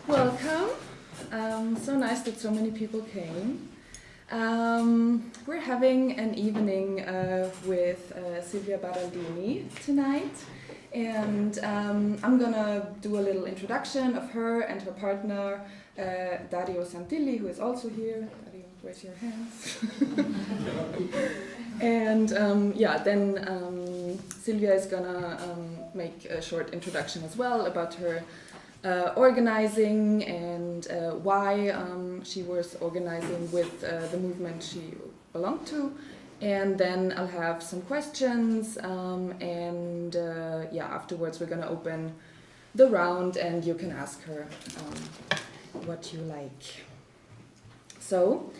Welcome. So nice that so many people came. We're having an evening with Silvia Baraldini tonight, and I'm gonna do a little introduction of her and her partner, Dario Santilli, who is also here. Dario, raise your hands. And then Silvia is gonna make a short introduction as well about her organizing and why she was organizing with the movement she belonged to. And then I'll have some questions, afterwards we're going to open the round and you can ask her what you like. So,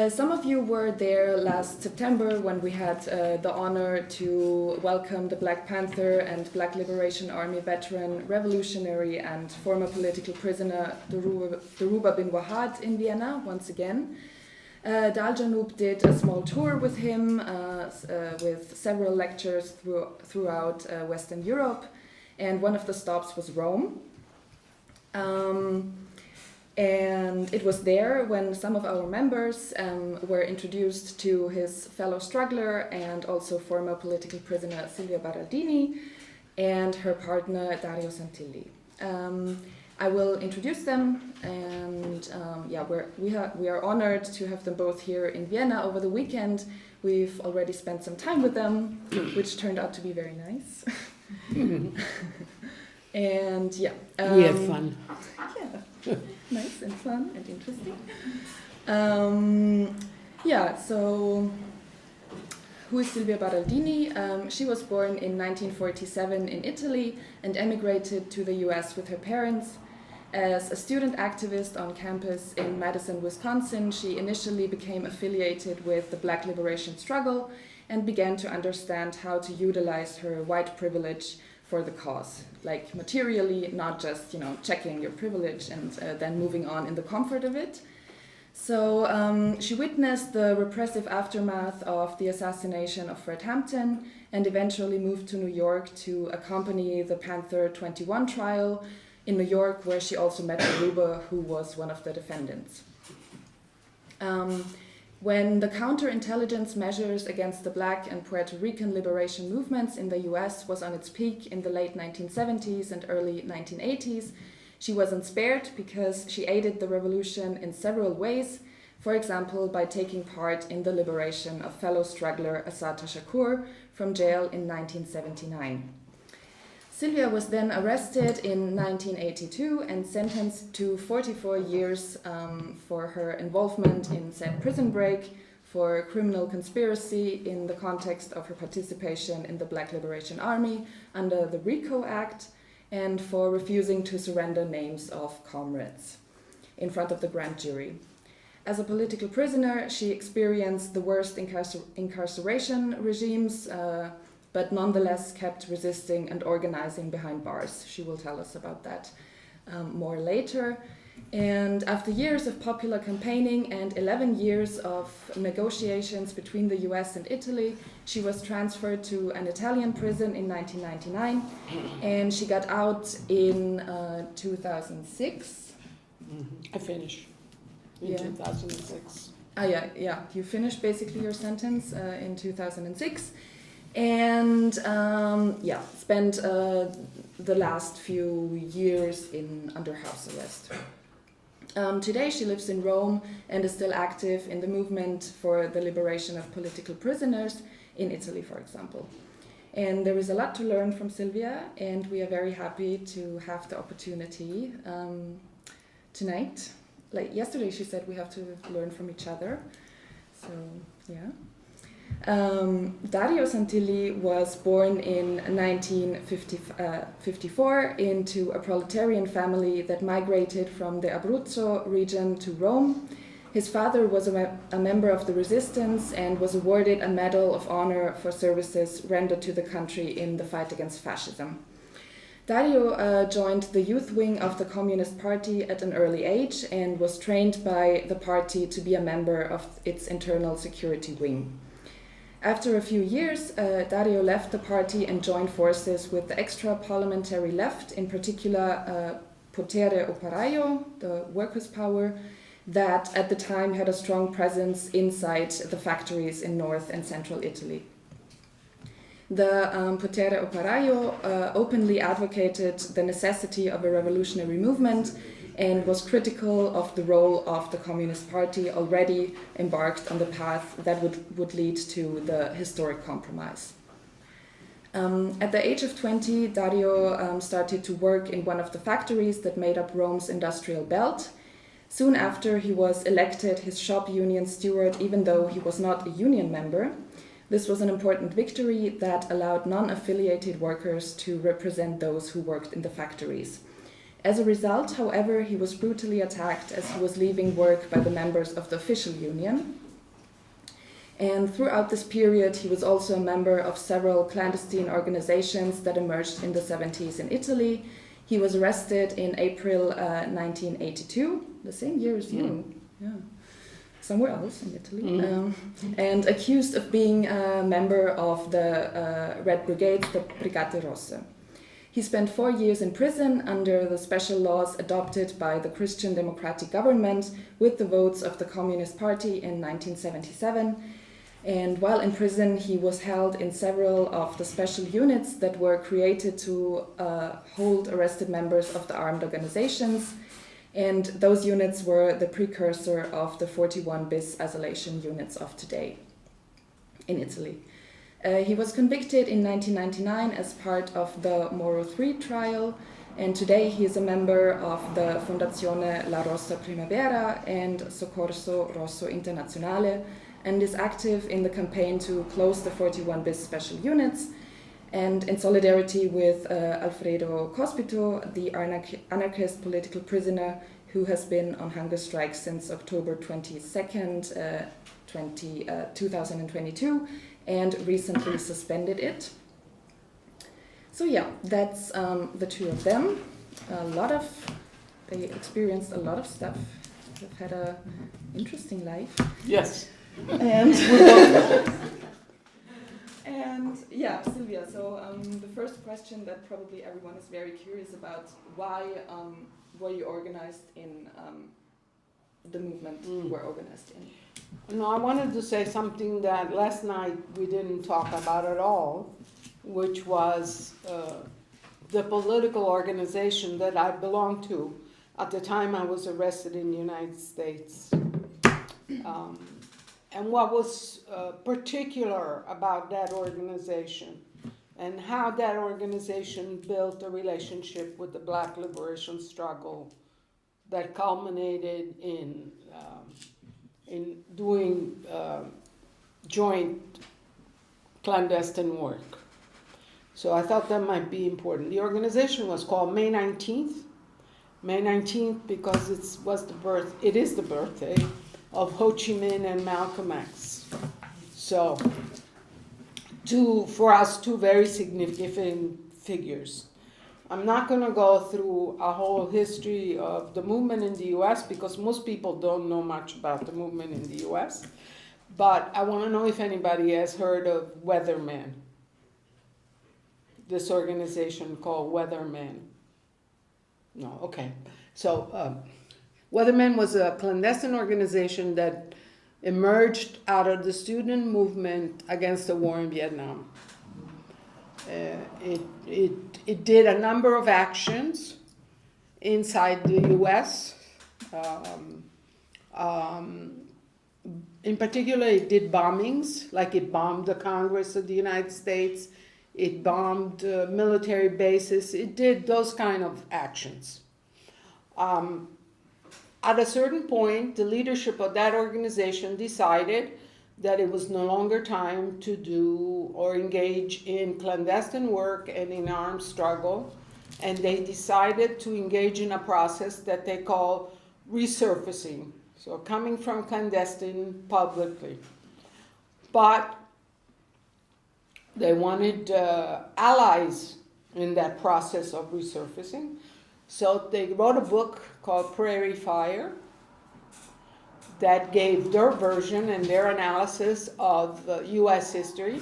some of you were there last September when we had the honor to welcome the Black Panther and Black Liberation Army veteran, revolutionary and former political prisoner Dhoruba bin Wahad in Vienna once again. Dar al Janub did a small tour with him with several lectures throughout Western Europe, and one of the stops was Rome. And it was there when some of our members were introduced to his fellow struggler and also former political prisoner Silvia Baraldini and her partner Dario Santilli. I will introduce them, and we are honored to have them both here in Vienna over the weekend. We've already spent some time with them, which turned out to be very nice. And we had fun. Yeah, nice and fun and interesting. So who is Silvia Baraldini? She was born in 1947 in Italy and emigrated to the US with her parents. As a student activist on campus in Madison, Wisconsin, she initially became affiliated with the Black liberation struggle and began to understand how to utilize her white privilege for the cause, like materially, not just checking your privilege and then moving on in the comfort of it. So she witnessed the repressive aftermath of the assassination of Fred Hampton and eventually moved to New York to accompany the Panzer 21 trial in New York, where she also met Dhoruba, who was one of the defendants. When the counterintelligence measures against the Black and Puerto Rican liberation movements in the US was on its peak in the late 1970s and early 1980s, she wasn't spared because she aided the revolution in several ways, for example, by taking part in the liberation of fellow struggler Assata Shakur from jail in 1979. Silvia was then arrested in 1982 and sentenced to 44 years for her involvement in said prison break, for criminal conspiracy in the context of her participation in the Black Liberation Army under the RICO Act, and for refusing to surrender names of comrades in front of the grand jury. As a political prisoner, she experienced the worst incarceration regimes, but nonetheless kept resisting and organizing behind bars. She will tell us about that more later. And after years of popular campaigning and 11 years of negotiations between the US and Italy, she was transferred to an Italian prison in 1999, and she got out in 2006. I finished in 2006. You finished basically your sentence in 2006. And spent the last few years under house arrest. Today she lives in Rome and is still active in the movement for the liberation of political prisoners in Italy, for example. And there is a lot to learn from Silvia, and we are very happy to have the opportunity tonight. Like yesterday she said we have to learn from each other. So, yeah. Dario Santilli was born in 1954 into a proletarian family that migrated from the Abruzzo region to Rome. His father was a member of the resistance and was awarded a Medal of Honor for services rendered to the country in the fight against fascism. Dario joined the youth wing of the Communist Party at an early age and was trained by the party to be a member of its internal security wing. After a few years, Dario left the party and joined forces with the extra-parliamentary left, in particular potere operaio, the workers' power, that at the time had a strong presence inside the factories in north and central Italy. The potere operaio openly advocated the necessity of a revolutionary movement and was critical of the role of the Communist Party, already embarked on the path that would lead to the historic compromise. At the age of 20, Dario started to work in one of the factories that made up Rome's industrial belt. Soon after, he was elected his shop union steward, even though he was not a union member. This was an important victory that allowed non-affiliated workers to represent those who worked in the factories. As a result, however, he was brutally attacked as he was leaving work by the members of the official union. And throughout this period, he was also a member of several clandestine organizations that emerged in the 70s in Italy. He was arrested in April 1982, the same year as you, somewhere else in Italy, and accused of being a member of the Red Brigades, the Brigate Rosse. He spent 4 years in prison under the special laws adopted by the Christian Democratic government with the votes of the Communist Party in 1977. And while in prison, he was held in several of the special units that were created to hold arrested members of the armed organizations. And those units were the precursor of the 41 bis isolation units of today in Italy. He was convicted in 1999 as part of the Moro III trial, and today he is a member of the Fondazione La Rossa Primavera and Soccorso Rosso Internazionale, and is active in the campaign to close the 41 bis special units. And in solidarity with Alfredo Cospito, the anarchist political prisoner who has been on hunger strike since October 22nd, 2022, and recently suspended it. So yeah, that's the two of them. They experienced a lot of stuff. They've had an interesting life. Yes. And yeah, Silvia, so the first question that probably everyone is very curious about, why were you organized in the movement you were organized in? No, I wanted to say something that last night we didn't talk about at all, which was the political organization that I belonged to at the time I was arrested in the United States. And what was particular about that organization and how that organization built a relationship with the Black liberation struggle that culminated in doing joint clandestine work. So I thought that might be important. The organization was called May 19th. May 19th because it is the birthday of Ho Chi Minh and Malcolm X. So, for us, two very significant figures. I'm not going to go through a whole history of the movement in the U.S. because most people don't know much about the movement in the U.S. But I want to know if anybody has heard of Weathermen, this organization called Weathermen. No, okay. So Weathermen was a clandestine organization that emerged out of the student movement against the war in Vietnam. It did a number of actions inside the U.S. In particular, it did bombings, like it bombed the Congress of the United States. It bombed military bases. It did those kind of actions. At a certain point, the leadership of that organization decided that it was no longer time to do or engage in clandestine work and in armed struggle, and they decided to engage in a process that they call resurfacing, so coming from clandestine publicly. But they wanted allies in that process of resurfacing, so they wrote a book called Prairie Fire that gave their version and their analysis of U.S. history,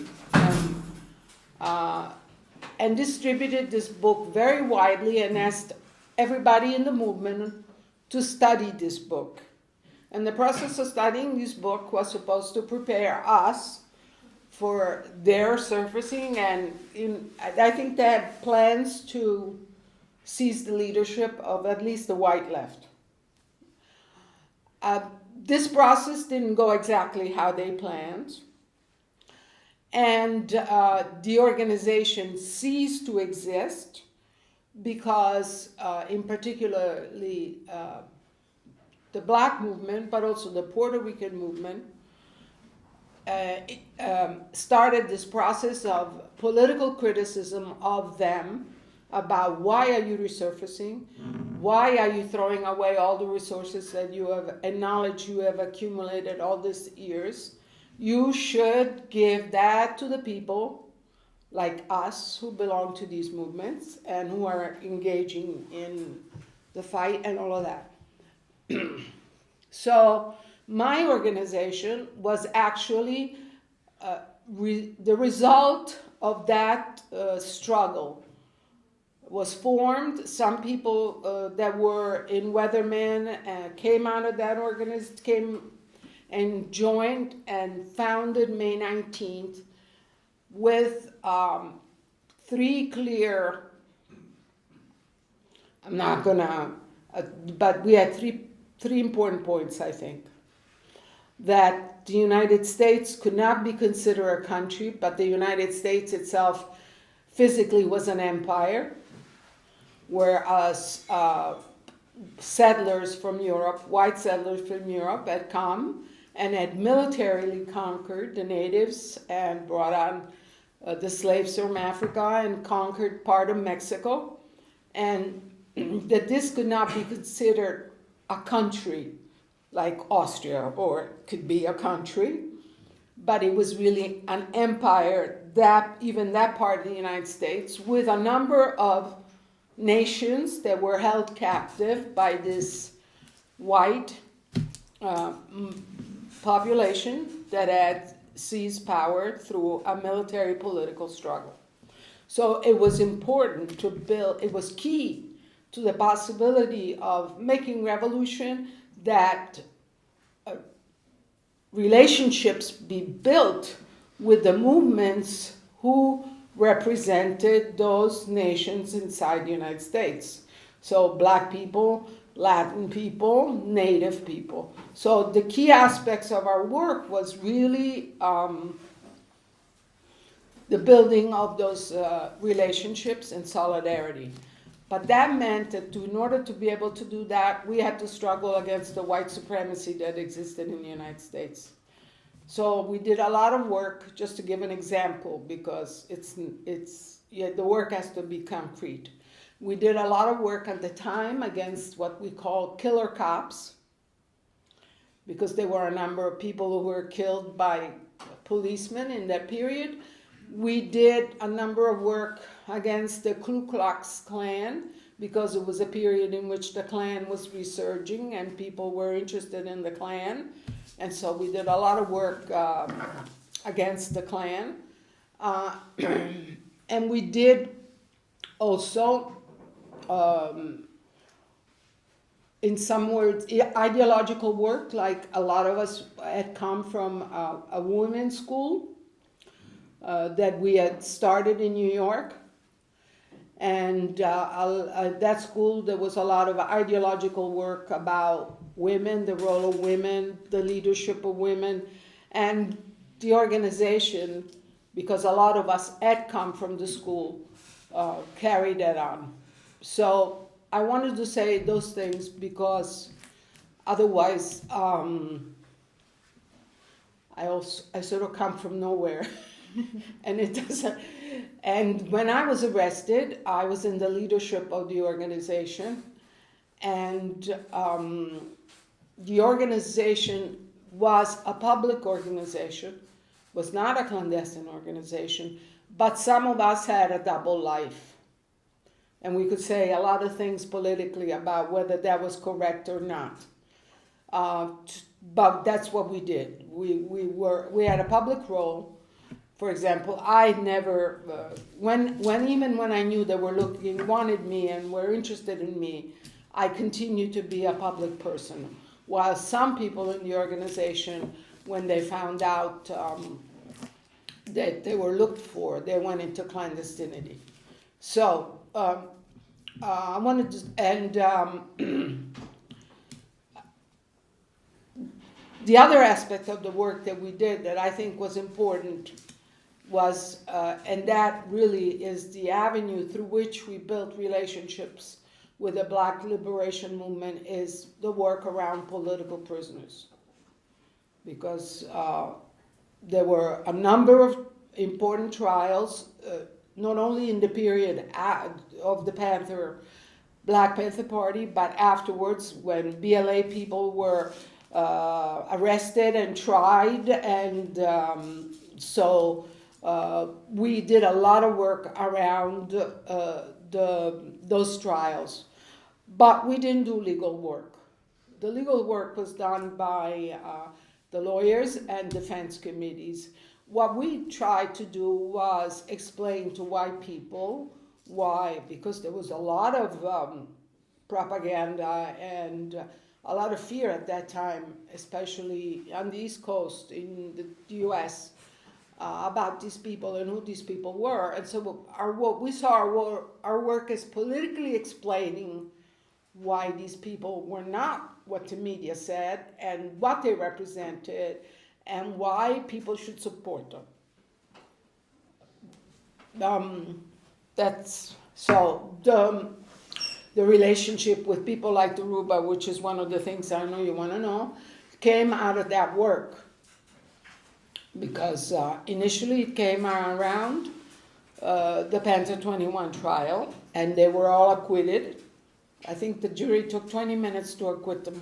and distributed this book very widely and asked everybody in the movement to study this book. And the process of studying this book was supposed to prepare us for their surfacing, and I think they had plans to seize the leadership of at least the white left. This process didn't go exactly how they planned, and the organization ceased to exist because, in particularly, the Black movement, but also the Puerto Rican movement, started this process of political criticism of them about why are you resurfacing, why are you throwing away all the resources that you have acknowledged you have accumulated all these years. You should give that to the people like us who belong to these movements and who are engaging in the fight and all of that. So my organization was actually the result of that struggle. Was formed. Some people that were in Weathermen came out of that organization, came and joined and founded May 19th with three clear, I'm not gonna, but we had three important points, I think. That the United States could not be considered a country, but the United States itself physically was an empire, whereas settlers from Europe, white settlers from Europe, had come and had militarily conquered the natives and brought on the slaves from Africa and conquered part of Mexico, and that this could not be considered a country like Austria, or it could be a country, but it was really an empire, that even that part of the United States, with a number of nations that were held captive by this white population that had seized power through a military political struggle. So it was important to build, it was key to the possibility of making revolution that relationships be built with the movements who represented those nations inside the United States. So Black people, Latin people, Native people. So the key aspects of our work was really the building of those relationships and solidarity. But that meant that in order to be able to do that, we had to struggle against the white supremacy that existed in the United States. So we did a lot of work, just to give an example, because the work has to be concrete. We did a lot of work at the time against what we call killer cops, because there were a number of people who were killed by policemen in that period. We did a number of work against the Ku Klux Klan, because it was a period in which the Klan was resurging and people were interested in the Klan. And so we did a lot of work against the Klan. And we did also, in some words, ideological work, like a lot of us had come from a women's school that we had started in New York. And that school, there was a lot of ideological work about women, the role of women, the leadership of women, and the organization, because a lot of us had come from the school, carried that on. So I wanted to say those things because otherwise I sort of come from nowhere. And it doesn't. And when I was arrested, I was in the leadership of the organization, and the organization was a public organization, was not a clandestine organization, but some of us had a double life. And we could say a lot of things politically about whether that was correct or not. But that's what we did. We had a public role For example, I never, even when I knew they were wanted me and were interested in me, I continued to be a public person. While some people in the organization, when they found out that they were looked for, they went into clandestinity. So I wanted to, and the other aspect of the work that we did that I think was important was, and that really is the avenue through which we built relationships with the Black liberation movement, is the work around political prisoners. Because there were a number of important trials, not only in the period of the Black Panther Party, but afterwards when BLA people were arrested and tried, and so we did a lot of work around those trials. But we didn't do legal work. The legal work was done by the lawyers and defense committees. What we tried to do was explain to white people why, because there was a lot of propaganda and a lot of fear at that time, especially on the East Coast in the US, about these people and who these people were. And so what we saw our work as politically explaining why these people were not what the media said and what they represented and why people should support them. That's so the relationship with people like the Ruba, which is one of the things I know you want to know, came out of that work. Because initially it came around the Panzer 21 trial, and they were all acquitted. I think the jury took 20 minutes to acquit them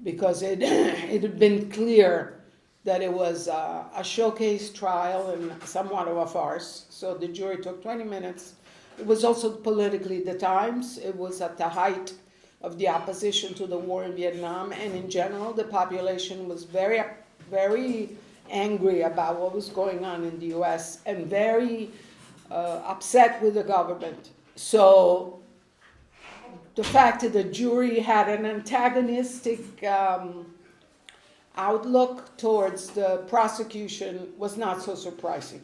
because it had been clear that it was a showcase trial and somewhat of a farce. So the jury took 20 minutes. It was also politically the times. It was at the height of the opposition to the war in Vietnam, and in general the population was very, very angry about what was going on in the US and very upset with the government. So the fact that the jury had an antagonistic outlook towards the prosecution was not so surprising.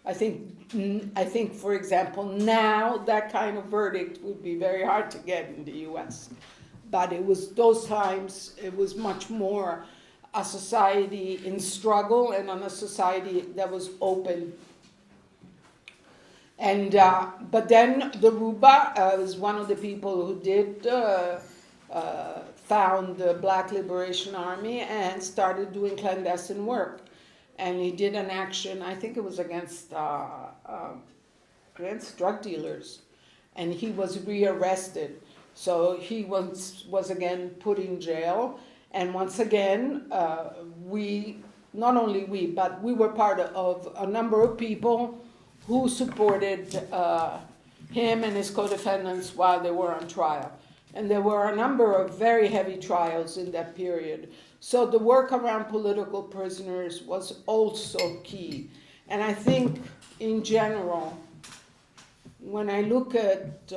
I think, for example, now that kind of verdict would be very hard to get in the US. But it was those times, it was much more a society in struggle and on a society that was open. And but then the Ruba was one of the people who did found the Black Liberation Army and started doing clandestine work. And he did an action, I think it was against drug dealers, and he was rearrested. So he was again put in jail. And once again, not only we, but we were part of a number of people who supported him and his co-defendants while they were on trial. And there were a number of very heavy trials in that period. So the work around political prisoners was also key. And I think, in general, when I look at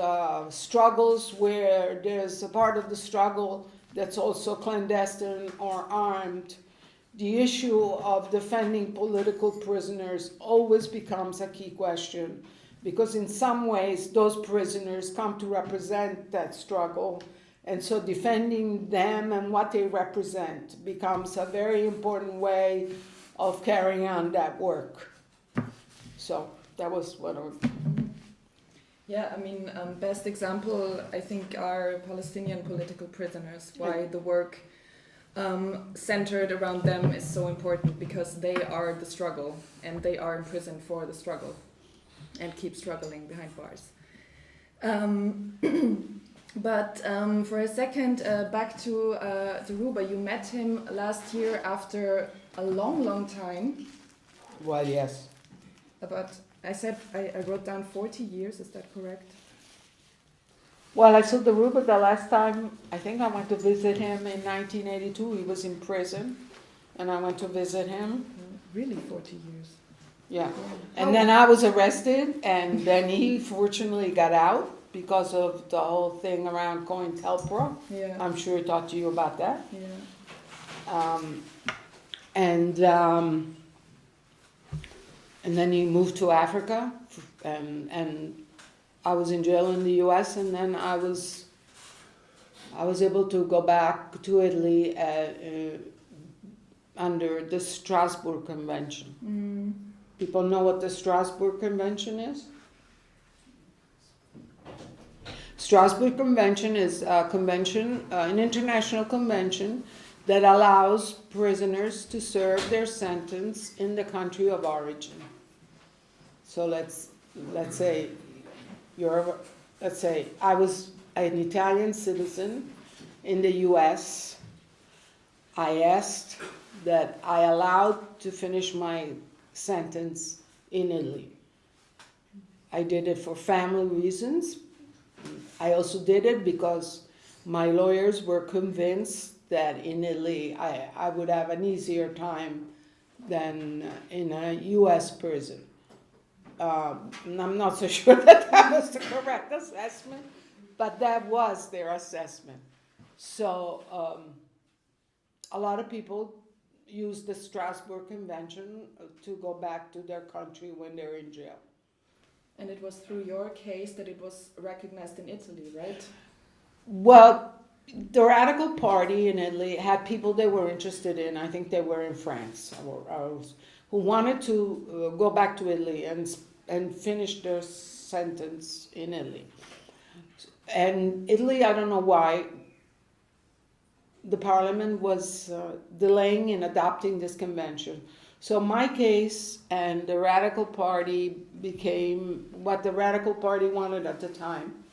struggles where there's a part of the struggle that's also clandestine or armed, the issue of defending political prisoners always becomes a key question, because in some ways those prisoners come to represent that struggle, and so defending them and what they represent becomes a very important way of carrying on that work. So that was one of them. Yeah, I mean, best example, I think, are Palestinian political prisoners. Why the work centered around them is so important, because they are the struggle, and they are imprisoned for the struggle and keep struggling behind bars. But for a second, back to Ruba. You met him last year after a long, long time. Well, yes. I wrote down 40 years, is that correct? Well, I saw the Ruba the last time, I think I went to visit him in 1982. He was in prison, and I went to visit him. Really 40 years? Yeah. And then I was arrested, and then he fortunately got out because of the whole thing around COINTELPRO. Yeah. I'm sure he talked to you about that. Yeah. And then he moved to Africa, and I was in jail in the U.S. And then I was able to go back to Italy under the Strasbourg Convention. People know what the Strasbourg Convention is? Strasbourg Convention is a convention, an international convention that allows prisoners to serve their sentence in the country of origin. So let's say I was an Italian citizen in the U.S. I asked that I allowed to finish my sentence in Italy. I did it for family reasons. I also did it because my lawyers were convinced that in Italy I would have an easier time than in a U.S. prison. And I'm not so sure that was the correct assessment, but that was their assessment. So a lot of people use the Strasbourg Convention to go back to their country when they're in jail. And it was through your case that it was recognized in Italy, right? Well, the Radical Party in Italy had people they were interested in. I think they were in France, who wanted to go back to Italy and finish their sentence in Italy. And Italy, I don't know why, the parliament was delaying in adopting this convention. So my case and the Radical Party became what the Radical Party wanted at the time,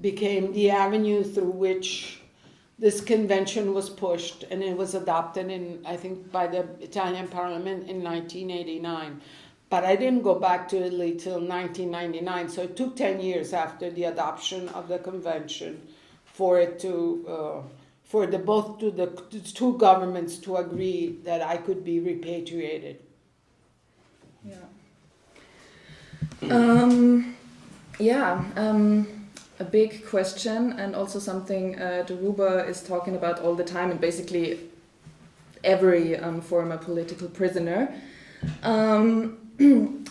became the avenue through which this convention was pushed, and it was adopted I think by the Italian parliament in 1989. But I didn't go back to Italy till 1999, so it took 10 years after the adoption of the convention for it to for the two governments to agree that I could be repatriated. A big question, and also something Deruba is talking about all the time, and basically every former political prisoner.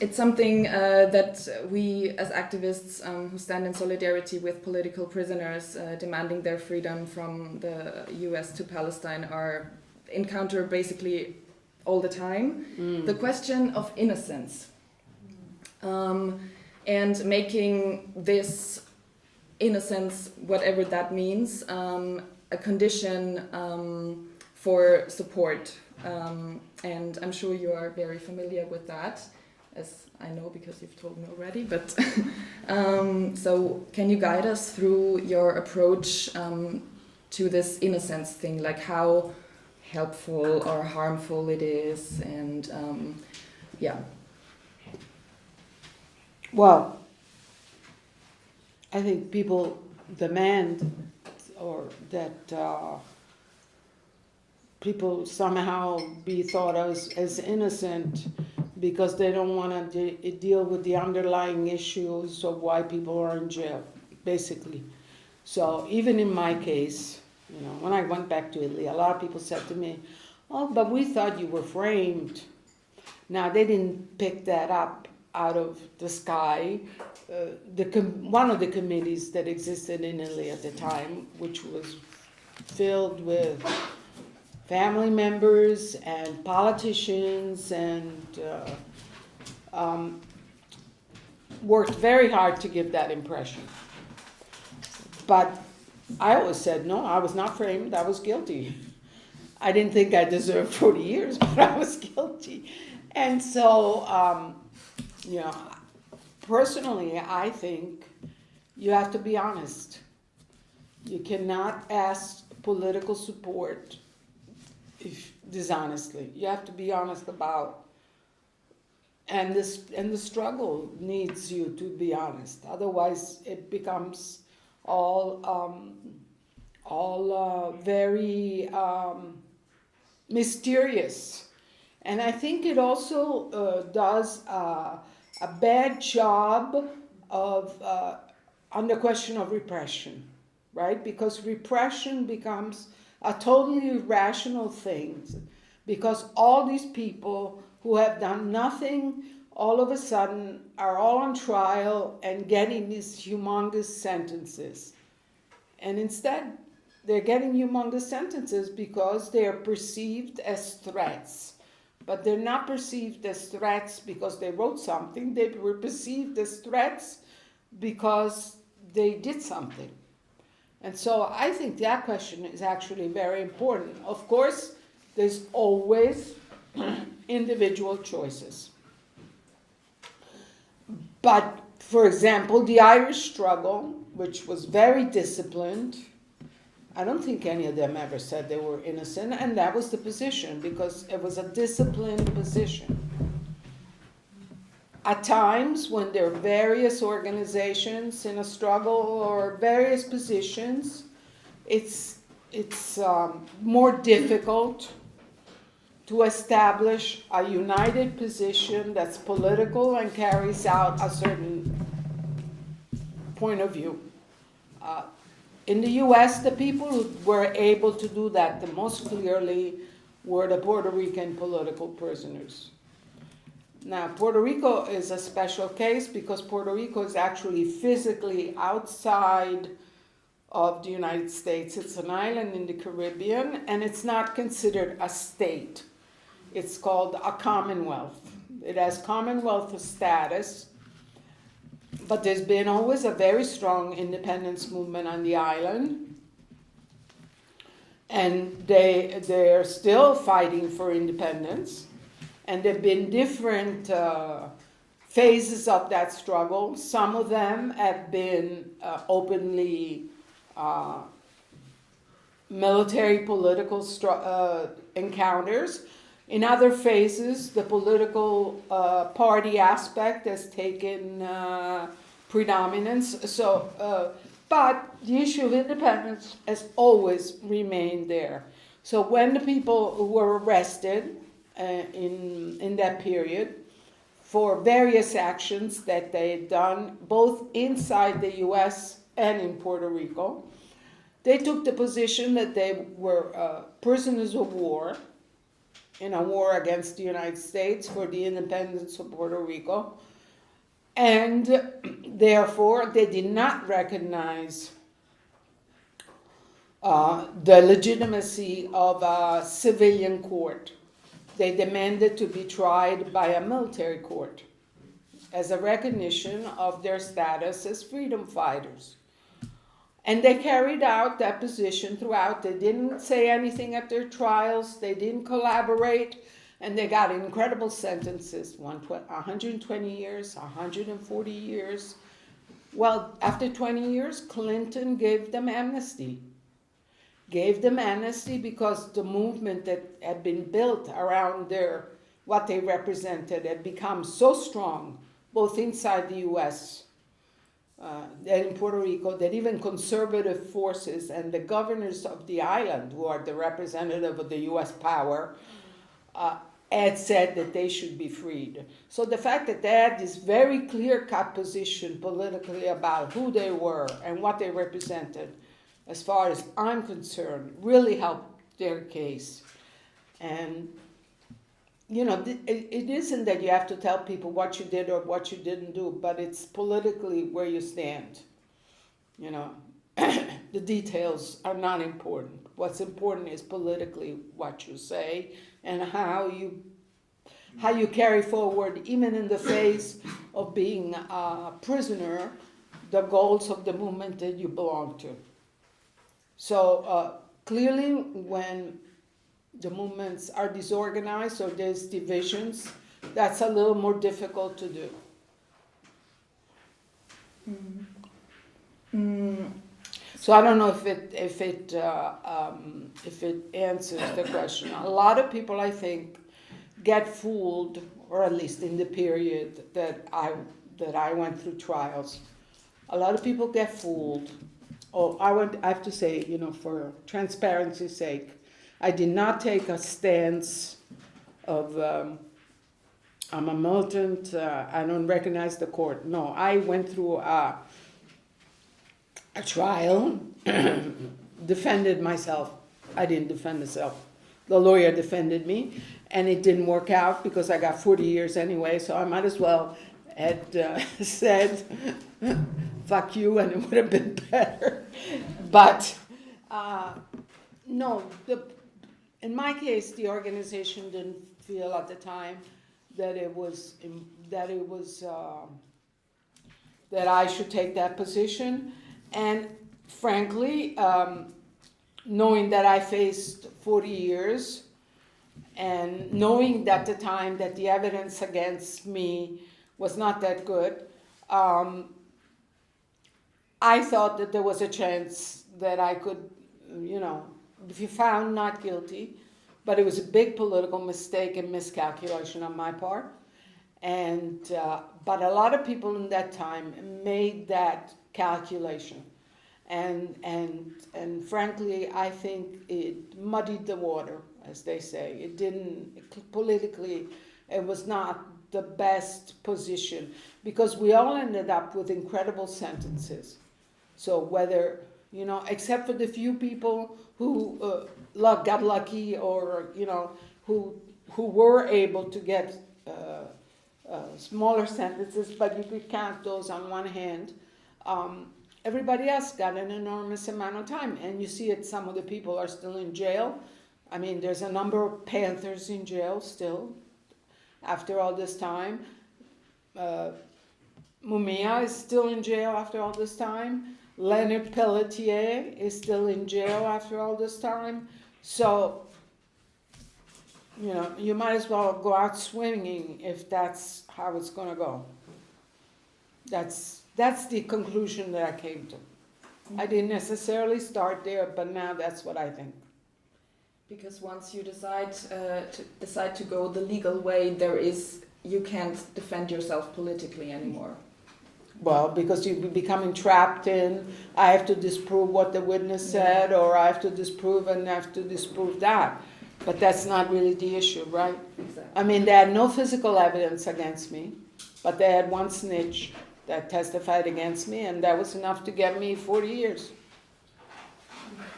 It's something that we as activists who stand in solidarity with political prisoners demanding their freedom from the US to Palestine are encounter basically all the time. The question of innocence. And making this innocence, whatever that means, a condition for support. And I'm sure you are very familiar with that, as I know because you've told me already. But so can you guide us through your approach to this innocence thing, like how helpful or harmful it is, and Well, I think people demand or that people somehow be thought as innocent because they don't want to deal with the underlying issues of why people are in jail, basically. So even in my case, when I went back to Italy, a lot of people said to me, "Oh, but we thought you were framed." Now, they didn't pick that up out of the sky. One of the committees that existed in Italy at the time, which was filled with family members and politicians, and worked very hard to give that impression. But I always said, no, I was not framed, I was guilty. I didn't think I deserved 40 years, but I was guilty. And so, personally, I think you have to be honest. You cannot ask political support dishonestly. You have to be honest about, and the struggle needs you to be honest. Otherwise, it becomes all very mysterious, And I think it also does a bad job of on the question of repression, right? Because repression becomes a totally irrational thing, because all these people who have done nothing all of a sudden are all on trial and getting these humongous sentences. And instead, they're getting humongous sentences because they are perceived as threats. But they're not perceived as threats because they wrote something. They were perceived as threats because they did something. And so I think that question is actually very important. Of course, there's always individual choices. But, for example, the Irish struggle, which was very disciplined, I don't think any of them ever said they were innocent, and that was the position, because it was a disciplined position. At times, when there are various organizations in a struggle or various positions, it's more difficult to establish a united position that's political and carries out a certain point of view. In the US, the people who were able to do that the most clearly were the Puerto Rican political prisoners. Now, Puerto Rico is a special case because Puerto Rico is actually physically outside of the United States. It's an island in the Caribbean, and it's not considered a state. It's called a commonwealth. It has commonwealth status, but there's been always a very strong independence movement on the island, and they're still fighting for independence. And there have been different phases of that struggle. Some of them have been openly military political encounters. In other phases, the political party aspect has taken predominance. But the issue of independence has always remained there. So when the people who were arrested in that period for various actions that they had done, both inside the US and in Puerto Rico, they took the position that they were prisoners of war in a war against the United States for the independence of Puerto Rico, and therefore they did not recognize the legitimacy of a civilian court. They demanded to be tried by a military court as a recognition of their status as freedom fighters. And they carried out that position throughout. They didn't say anything at their trials. They didn't collaborate. And they got incredible sentences, 120 years, 140 years. Well, after 20 years, Clinton gave them amnesty. Gave them amnesty because the movement that had been built around what they represented had become so strong, both inside the US and in Puerto Rico, that even conservative forces and the governors of the island, who are the representative of the US power, had said that they should be freed. So the fact that they had this very clear-cut position politically about who they were and what they represented, as far as I'm concerned, really helped their case. And, it isn't that you have to tell people what you did or what you didn't do, but it's politically where you stand. The details are not important. What's important is politically what you say and how you carry forward, even in the face of being a prisoner, the goals of the movement that you belong to. So clearly, when the movements are disorganized or there's divisions, that's a little more difficult to do. So I don't know if it answers the question. A lot of people, I think, get fooled, or at least in the period that I went through trials, a lot of people get fooled. I have to say, for transparency's sake, I did not take a stance I'm a militant, I don't recognize the court. No, I went through a trial, defended myself. I didn't defend myself. The lawyer defended me, and it didn't work out because I got 40 years anyway, so I might as well had said, fuck you, and it would have been better. But no, in my case, the organization didn't feel at the time that that I should take that position, and frankly, knowing that I faced 40 years, and knowing at the time that the evidence against me was not that good, I thought that there was a chance that I could, be found not guilty, but it was a big political mistake and miscalculation on my part. And but a lot of people in that time made that calculation, and frankly, I think it muddied the water, as they say. It didn't politically. It was not the best position because we all ended up with incredible sentences. So whether except for the few people who got lucky, or who were able to get smaller sentences, but you could count those on one hand. Everybody else got an enormous amount of time, and you see it. Some of the people are still in jail. I mean, there's a number of Panthers in jail still after all this time. Mumia is still in jail after all this time. Leonard Pelletier is still in jail after all this time. So, you might as well go out swinging if that's how it's going to go. That's the conclusion that I came to. I didn't necessarily start there, but now that's what I think. Because once you decide to go the legal way, you can't defend yourself politically anymore. Well, because you become entrapped in, I have to disprove what the witness said, or I have to disprove that. But that's not really the issue, right? Exactly. I mean, they had no physical evidence against me, but they had one snitch that testified against me, and that was enough to get me 40 years.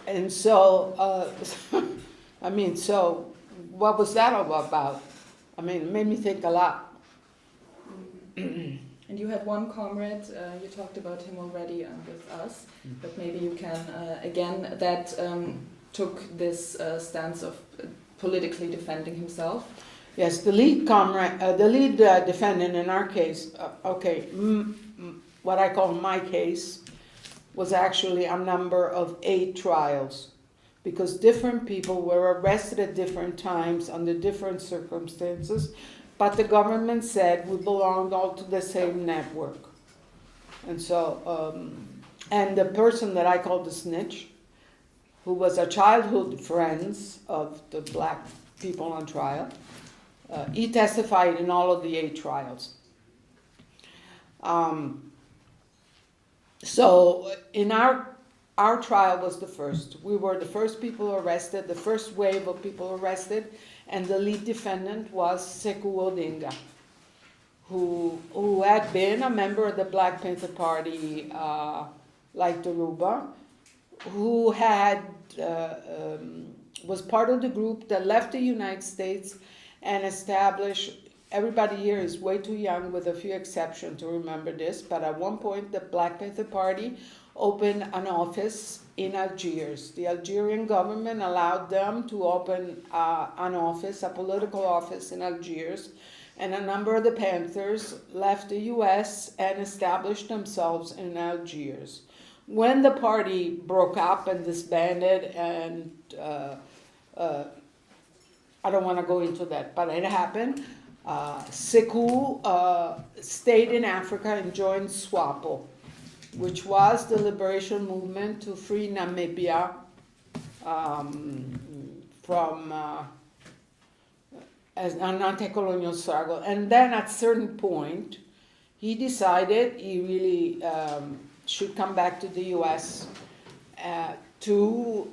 And so, so what was that all about? I mean, it made me think a lot. And you had one comrade, you talked about him already with us, but maybe you can, again, that took this stance of politically defending himself. Yes, the lead comrade, the lead defendant in our case, what I call my case, was actually a number of 8 trials, because different people were arrested at different times under different circumstances, but the government said we belonged all to the same network. And so, and the person that I called the snitch, who was a childhood friend of the black people on trial, he testified in all of the 8 trials. So in our trial was the first. We were the first people arrested, the first wave of people arrested, and the lead defendant was Sekou Odinga, who had been a member of the Black Panther Party, like Yoruba, who had was part of the group that left the United States and established. Everybody here is way too young, with a few exceptions, to remember this, but at one point the Black Panther Party opened an office in Algiers. The Algerian government allowed them to open an office, a political office in Algiers, and a number of the Panthers left the U.S. and established themselves in Algiers. When the party broke up and disbanded, and I don't want to go into that, but it happened, Sekou stayed in Africa and joined SWAPO, which was the liberation movement to free Namibia from as an anti-colonial struggle. And then at a certain point, he decided he really should come back to the U.S. To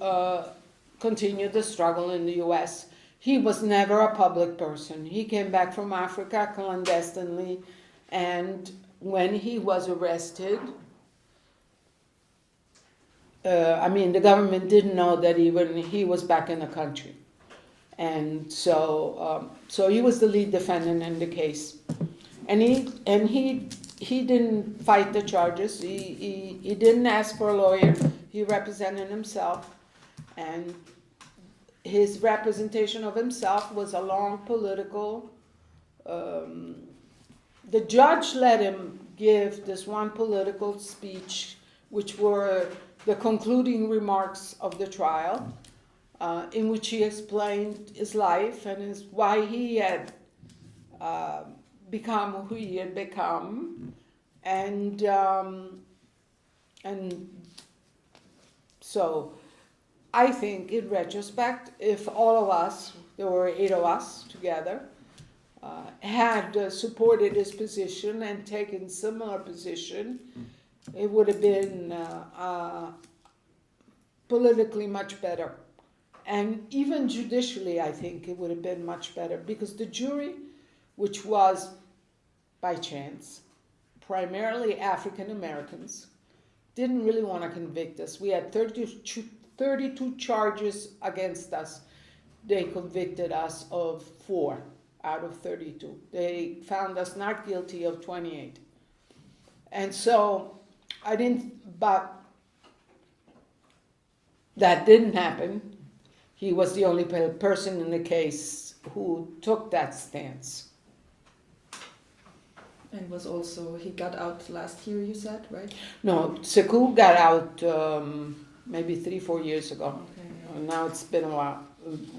continue the struggle in the U.S. he was never a public person. He came back from Africa clandestinely, and when he was arrested, the government didn't know that even he was back in the country. And so he was the lead defendant in the case. And he didn't fight the charges. He didn't ask for a lawyer. He represented himself. And his representation of himself was a long political. The judge let him give this one political speech, which were the concluding remarks of the trial, in which he explained his life and why he had become who he had become, and so I think, in retrospect, if all of us, there were 8 of us together, had supported his position and taken similar position, it would have been politically much better. And even judicially, I think it would have been much better, because the jury, which was, by chance, primarily African Americans, didn't really want to convict us. We had 32 charges against us. They convicted us of 4 out of 32. They found us not guilty of 28. And so but that didn't happen. He was the only person in the case who took that stance. And was also, he got out last year, you said, right? No, Shakur got out maybe 3-4 years ago. Okay, yeah. Now it's been a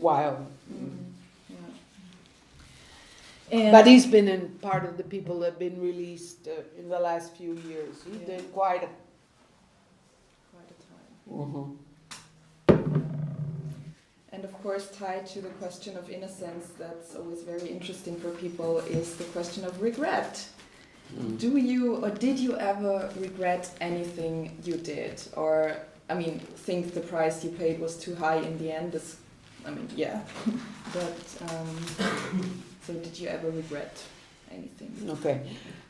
while. And But he's been in part of the people that have been released in the last few years. He did quite a time. And of course, tied to the question of innocence, that's always very interesting for people, is the question of regret. Do you or did you ever regret anything you did? Or, think the price you paid was too high in the end? Yeah. But, so did you ever regret anything? Okay.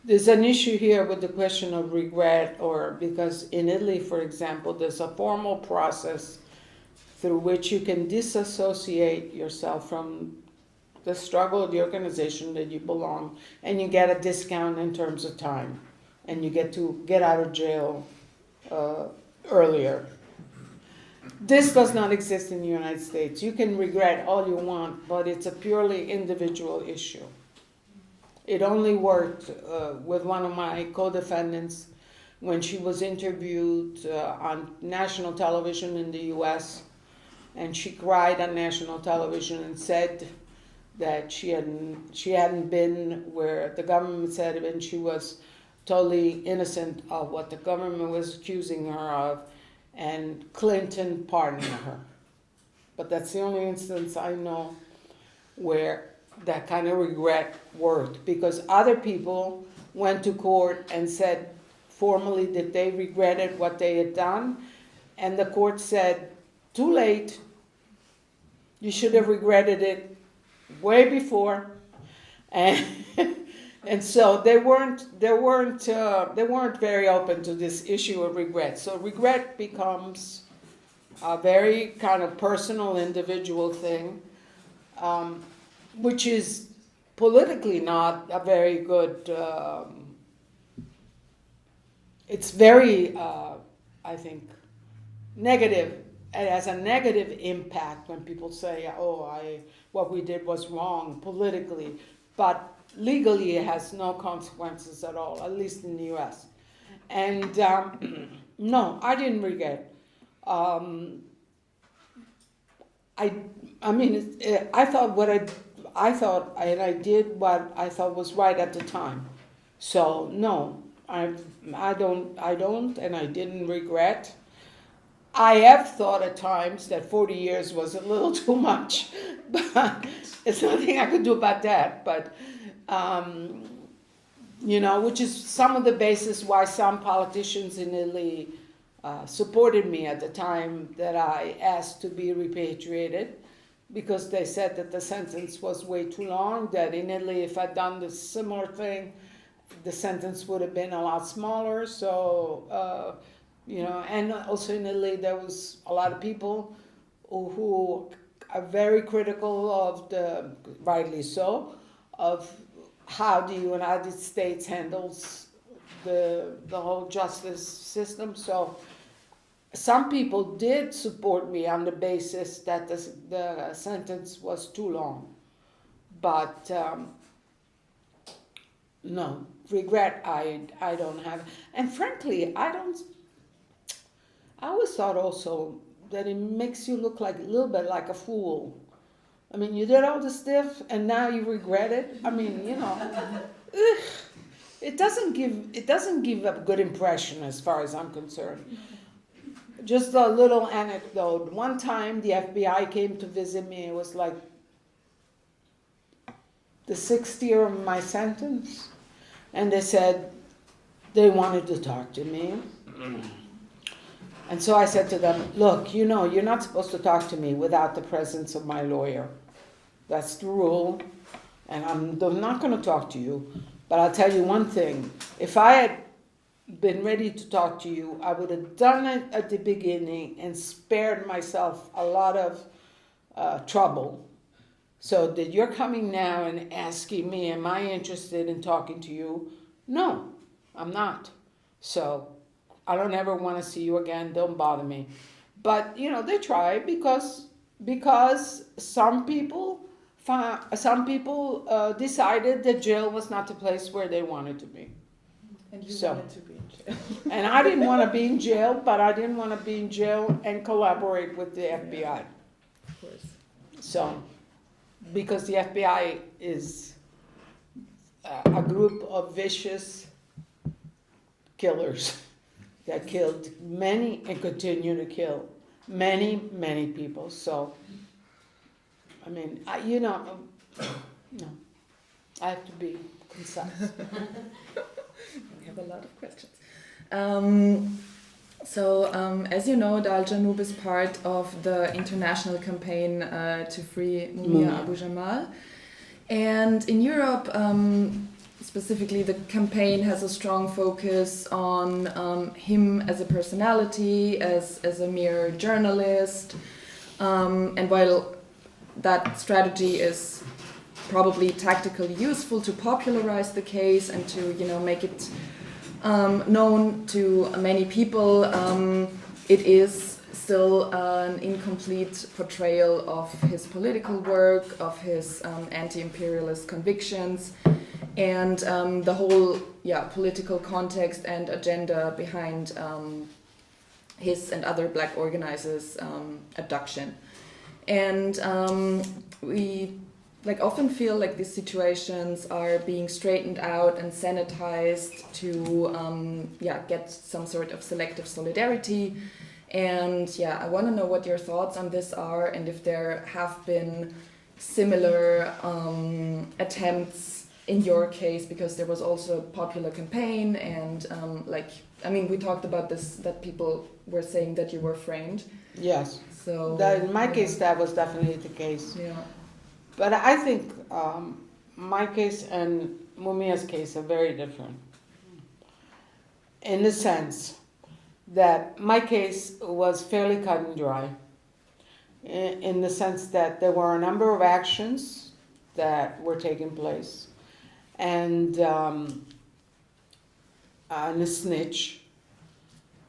There's an issue here with the question of regret, because in Italy, for example, there's a formal process through which you can disassociate yourself from the struggle of the organization that you belong, and you get a discount in terms of time, and you get to get out of jail earlier. This does not exist in the United States. You can regret all you want, but it's a purely individual issue. It only worked with one of my co-defendants when she was interviewed on national television in the US, and she cried on national television and said that she hadn't been where the government said, and she was totally innocent of what the government was accusing her of, and Clinton pardoned her. But that's the only instance I know where that kind of regret worked, because other people went to court and said formally that they regretted what they had done, and the court said, too late, you should have regretted it way before, and so they weren't very open to this issue of regret. So regret becomes a very kind of personal, individual thing, which is politically not a very good. It's very, I think, negative. It has a negative impact when people say, what we did was wrong politically, but legally it has no consequences at all, at least in the US. And no, I didn't regret. I thought I did what I thought was right at the time. So no, I don't, and I didn't regret. I have thought at times that 40 years was a little too much, but there's nothing I could do about that. But, which is some of the basis why some politicians in Italy supported me at the time that I asked to be repatriated, because they said that the sentence was way too long, that in Italy, if I'd done the similar thing, the sentence would have been a lot smaller. So, and also in Italy, there was a lot of people who are very critical of rightly so, of how the United States handles the whole justice system. So some people did support me on the basis that the sentence was too long. But no, regret I don't have. And frankly, I always thought also that it makes you look like a little bit like a fool. I mean, you did all the stuff and now you regret it. I mean, it doesn't give a good impression as far as I'm concerned. Just a little anecdote. One time the FBI came to visit me. It was like the 6th year of my sentence. And they said they wanted to talk to me. And so I said to them, look, you're not supposed to talk to me without the presence of my lawyer. That's the rule. And I'm not going to talk to you. But I'll tell you one thing. If I had been ready to talk to you, I would have done it at the beginning and spared myself a lot of trouble. So that you're coming now and asking me, am I interested in talking to you? No, I'm not. So I don't ever want to see you again. Don't bother me. But, they try because some people decided that jail was not the place where they wanted to be. And you wanted to be in jail. And I didn't want to be in jail, but I didn't want to be in jail and collaborate with the FBI. Of course. So, because the FBI is a group of vicious killers that killed many and continue to kill many, many people. So, I mean, no, I have to be concise. We have a lot of questions. As you know, Dar al Janub is part of the international campaign to free Mumia Abu Jamal. And in Europe, specifically, the campaign has a strong focus on him as a personality, as a mere journalist. And while that strategy is probably tactically useful to popularize the case and to, make it known to many people, it is still an incomplete portrayal of his political work, of his anti-imperialist convictions, and the whole political context and agenda behind his and other black organizers' abduction. And we often feel like these situations are being straightened out and sanitized to get some sort of selective solidarity. And I want to know what your thoughts on this are, and if there have been similar attempts in your case, because there was also a popular campaign, and we talked about this, that people were saying that you were framed. Yes. So in my case, that was definitely the case. Yeah. But I think my case and Mumia's case are very different, in the sense that my case was fairly cut and dry, in the sense that there were a number of actions that were taking place, and a snitch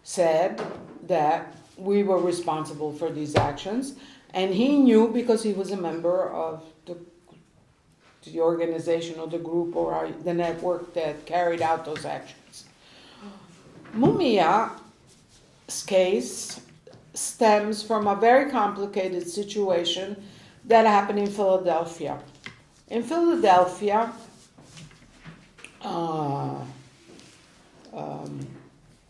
said that we were responsible for these actions, and he knew because he was a member of the organization or the group or the network that carried out those actions. Mumia's case stems from a very complicated situation that happened in Philadelphia. In Philadelphia,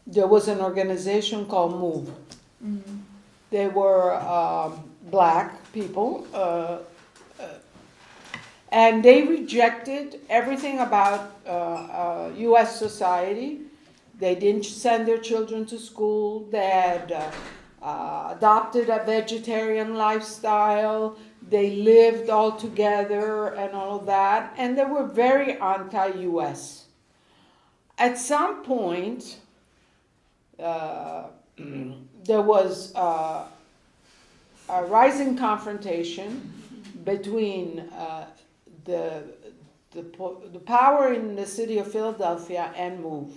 there was an organization called MOVE. Mm-hmm. They were black people, and they rejected everything about U.S. society. They didn't send their children to school. They had adopted a vegetarian lifestyle. They lived all together and all of that, and they were very anti-US. At some point, there was a rising confrontation between the power in the city of Philadelphia and MOVE.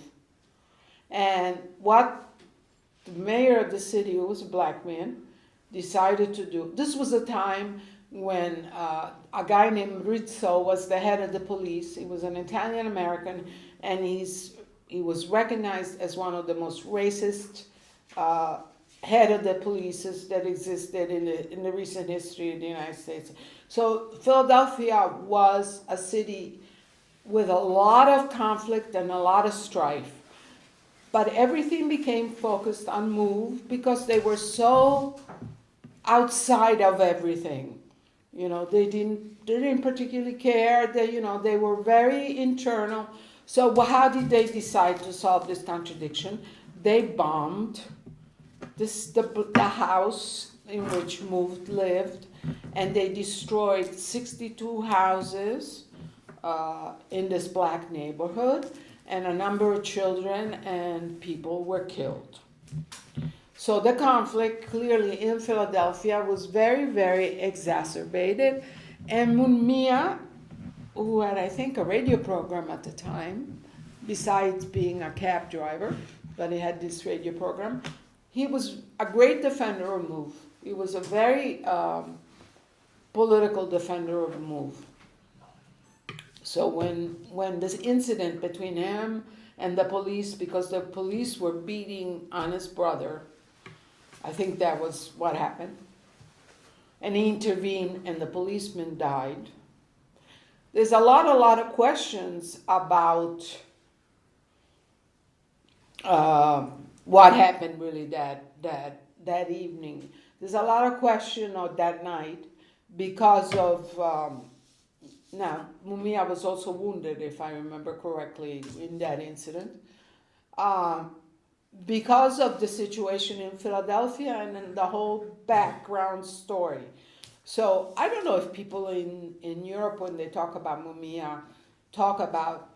And what the mayor of the city, who was a black man, decided to do. This was a time when a guy named Rizzo was the head of the police. He was an Italian American, and he was recognized as one of the most racist head of the police that existed in the recent history of the United States. So Philadelphia was a city with a lot of conflict and a lot of strife. But everything became focused on MOVE because they were so outside of everything. They didn't particularly care. They were very internal. So how did they decide to solve this contradiction? They bombed the house in which MOVE lived, and they destroyed 62 houses in this black neighborhood, and a number of children and people were killed. So the conflict clearly in Philadelphia was very, very exacerbated. And Mumia, who had, I think, a radio program at the time, besides being a cab driver, but he had this radio program, he was a great defender of MOVE. He was a very political defender of MOVE. So when this incident between him and the police, because the police were beating on his brother, I think that was what happened. And he intervened and the policeman died. There's a lot of questions about what happened really that evening. There's a lot of question of that night because of, now, Mumia was also wounded, if I remember correctly, in that incident. Because of the situation in Philadelphia and then the whole background story. So I don't know if people in Europe, when they talk about Mumia, talk about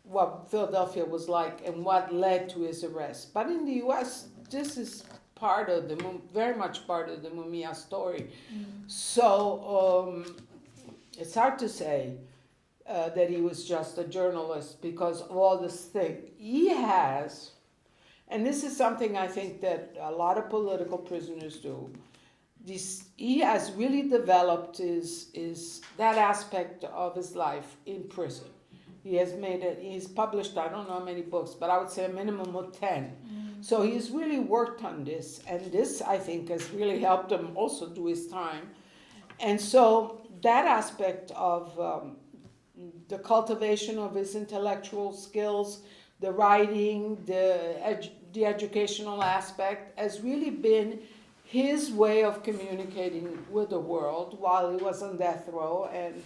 what Philadelphia was like and what led to his arrest. But in the US, this is very much part of the Mumia story. So it's hard to say that he was just a journalist because of all this thing. He has, and this is something I think that a lot of political prisoners do, he has really developed that aspect of his life in prison. He's published, I don't know how many books, but I would say a minimum of 10. So he's really worked on this, and this, I think, has really helped him also do his time. And so that aspect of the cultivation of his intellectual skills, the writing, the educational aspect has really been his way of communicating with the world while he was on death row and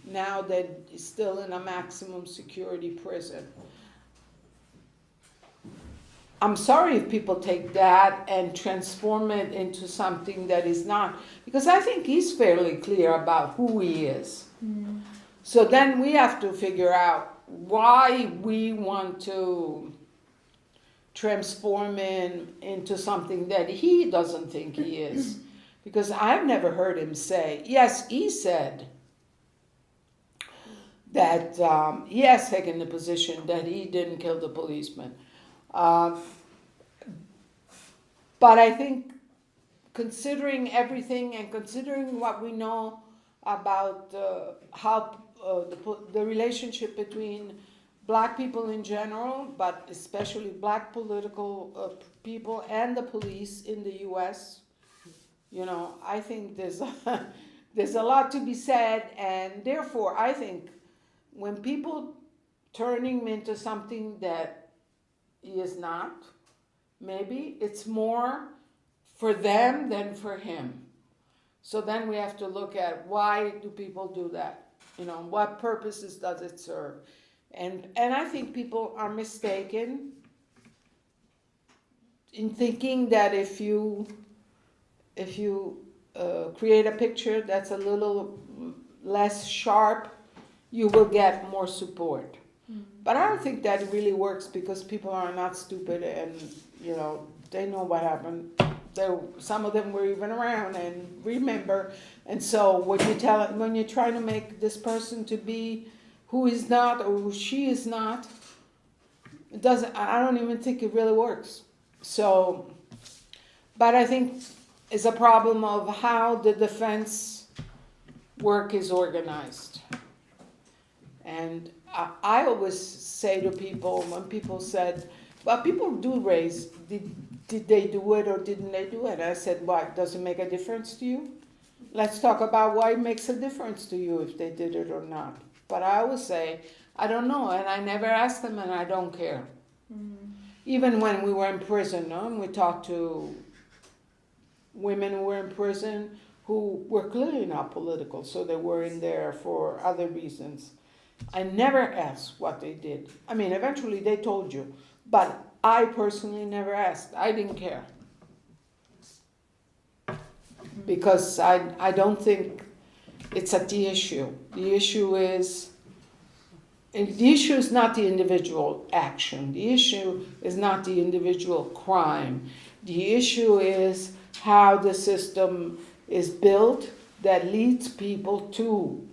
now that he's still in a maximum security prison. I'm sorry if people take that and transform it into something that is not, because I think he's fairly clear about who he is. So then we have to figure out why we want to transform him into something that he doesn't think he is. Because I've never heard him say, yes, he said that he has taken the position that he didn't kill the policeman. But I think considering everything and considering what we know about how the relationship between black people in general, but especially black political people and the police in the US, I think there's a lot to be said, and therefore I think when people turn him into something that he is not, maybe it's more for them than for him. So then we have to look at why do people do that? What purposes does it serve? And I think people are mistaken in thinking that if you create a picture that's a little less sharp, you will get more support. But I don't think that really works because people are not stupid and, you know, they know what happened. Some of them were even around and remember. And so when you're trying to make this person to be who is not or who she is not, I don't even think it really works. So, but I think it's a problem of how the defense work is organized. And I always say to people, when people said, well, people do raise, did they do it or didn't they do it? I said, why, does it make a difference to you? Let's talk about why it makes a difference to you if they did it or not. But I always say, I don't know, and I never ask them, and I don't care. Even when we were in prison, and we talked to women who were in prison who were clearly not political, so they were in there for other reasons. I never asked what they did. I mean, eventually they told you, but I personally never asked. I didn't care. Because I don't think it's at the issue. The issue is not the individual action. The issue is not the individual crime. The issue is how the system is built that leads people to.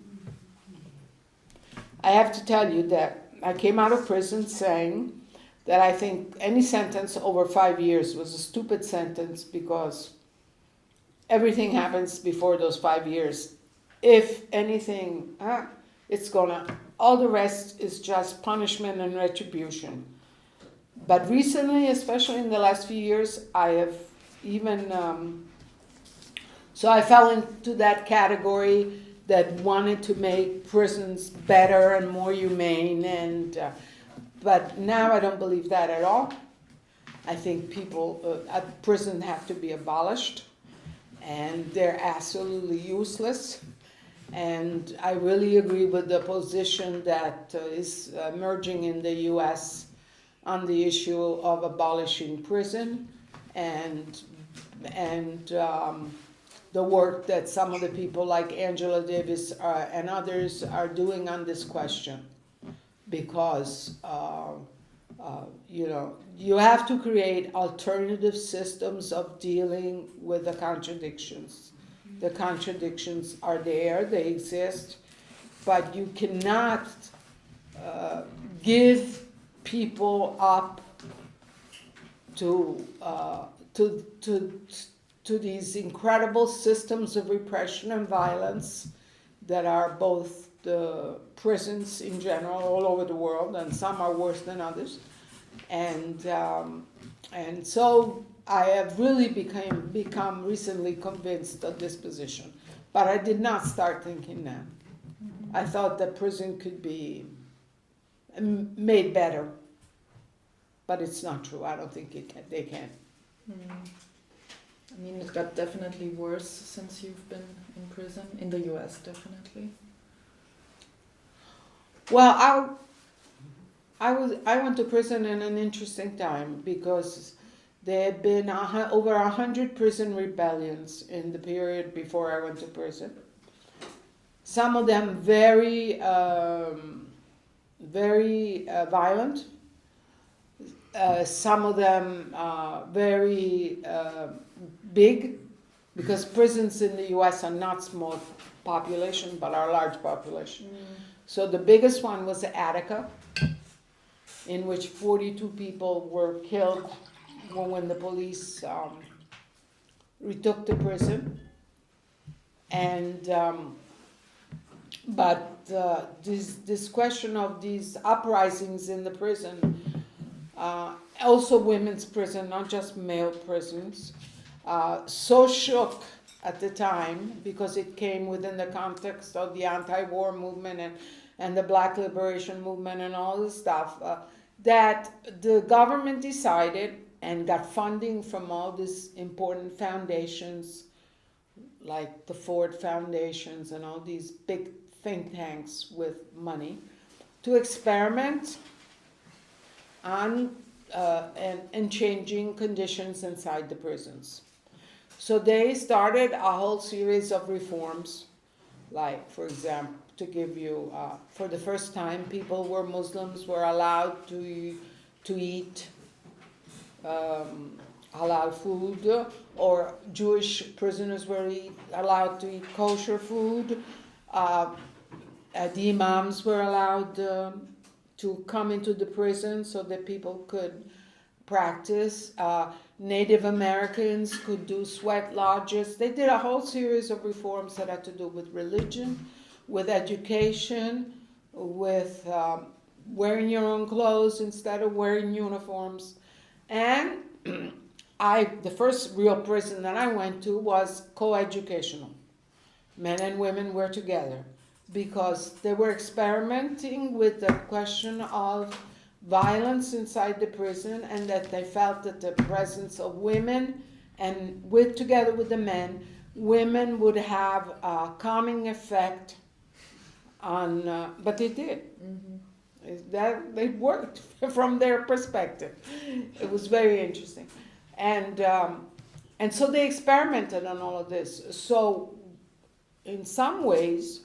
I have to tell you that I came out of prison saying that I think any sentence over 5 years was a stupid sentence because everything happens before those 5 years. If anything, all the rest is just punishment and retribution. But recently, especially in the last few years, I have even, so I fell into that category that wanted to make prisons better and more humane, but now I don't believe that at all. I think people at prison have to be abolished, and they're absolutely useless. And I really agree with the position that is emerging in the U.S. on the issue of abolishing prison and the work that some of the people like Angela Davis and others are doing on this question. Because, you have to create alternative systems of dealing with the contradictions. The contradictions are there, they exist, but you cannot give people up to these incredible systems of repression and violence that are both the prisons in general all over the world, and some are worse than others. And so I have really become recently convinced of this position. But I did not start thinking that. I thought that prison could be made better. But it's not true. I don't think they can. I mean, it got definitely worse since you've been in prison, in the US, definitely. Well, I went to prison in an interesting time because there had been over 100 prison rebellions in the period before I went to prison. Some of them very violent. Some of them very big, because prisons in the U.S. are not small population, but are large population. So the biggest one was Attica, in which 42 people were killed when the police retook the prison. And but this question of these uprisings in the prison, also women's prison, not just male prisons, so shook at the time because it came within the context of the anti-war movement and the Black liberation movement and all this stuff, that the government decided and got funding from all these important foundations like the Ford Foundations and all these big think tanks with money to experiment on and changing conditions inside the prisons. So they started a whole series of reforms, like, for example, to give you, for the first time, Muslims were allowed to eat halal food, or Jewish prisoners were allowed to eat kosher food. The imams were allowed to come into the prison so that people could practice. Native Americans could do sweat lodges. They did a whole series of reforms that had to do with religion, with education, with wearing your own clothes instead of wearing uniforms. And the first real prison that I went to was co-educational. Men and women were together because they were experimenting with the question of violence inside the prison, and that they felt that the presence of women and together with the men, women would have a calming effect on, but they did. That it worked from their perspective. It was very interesting. And so they experimented on all of this. So in some ways,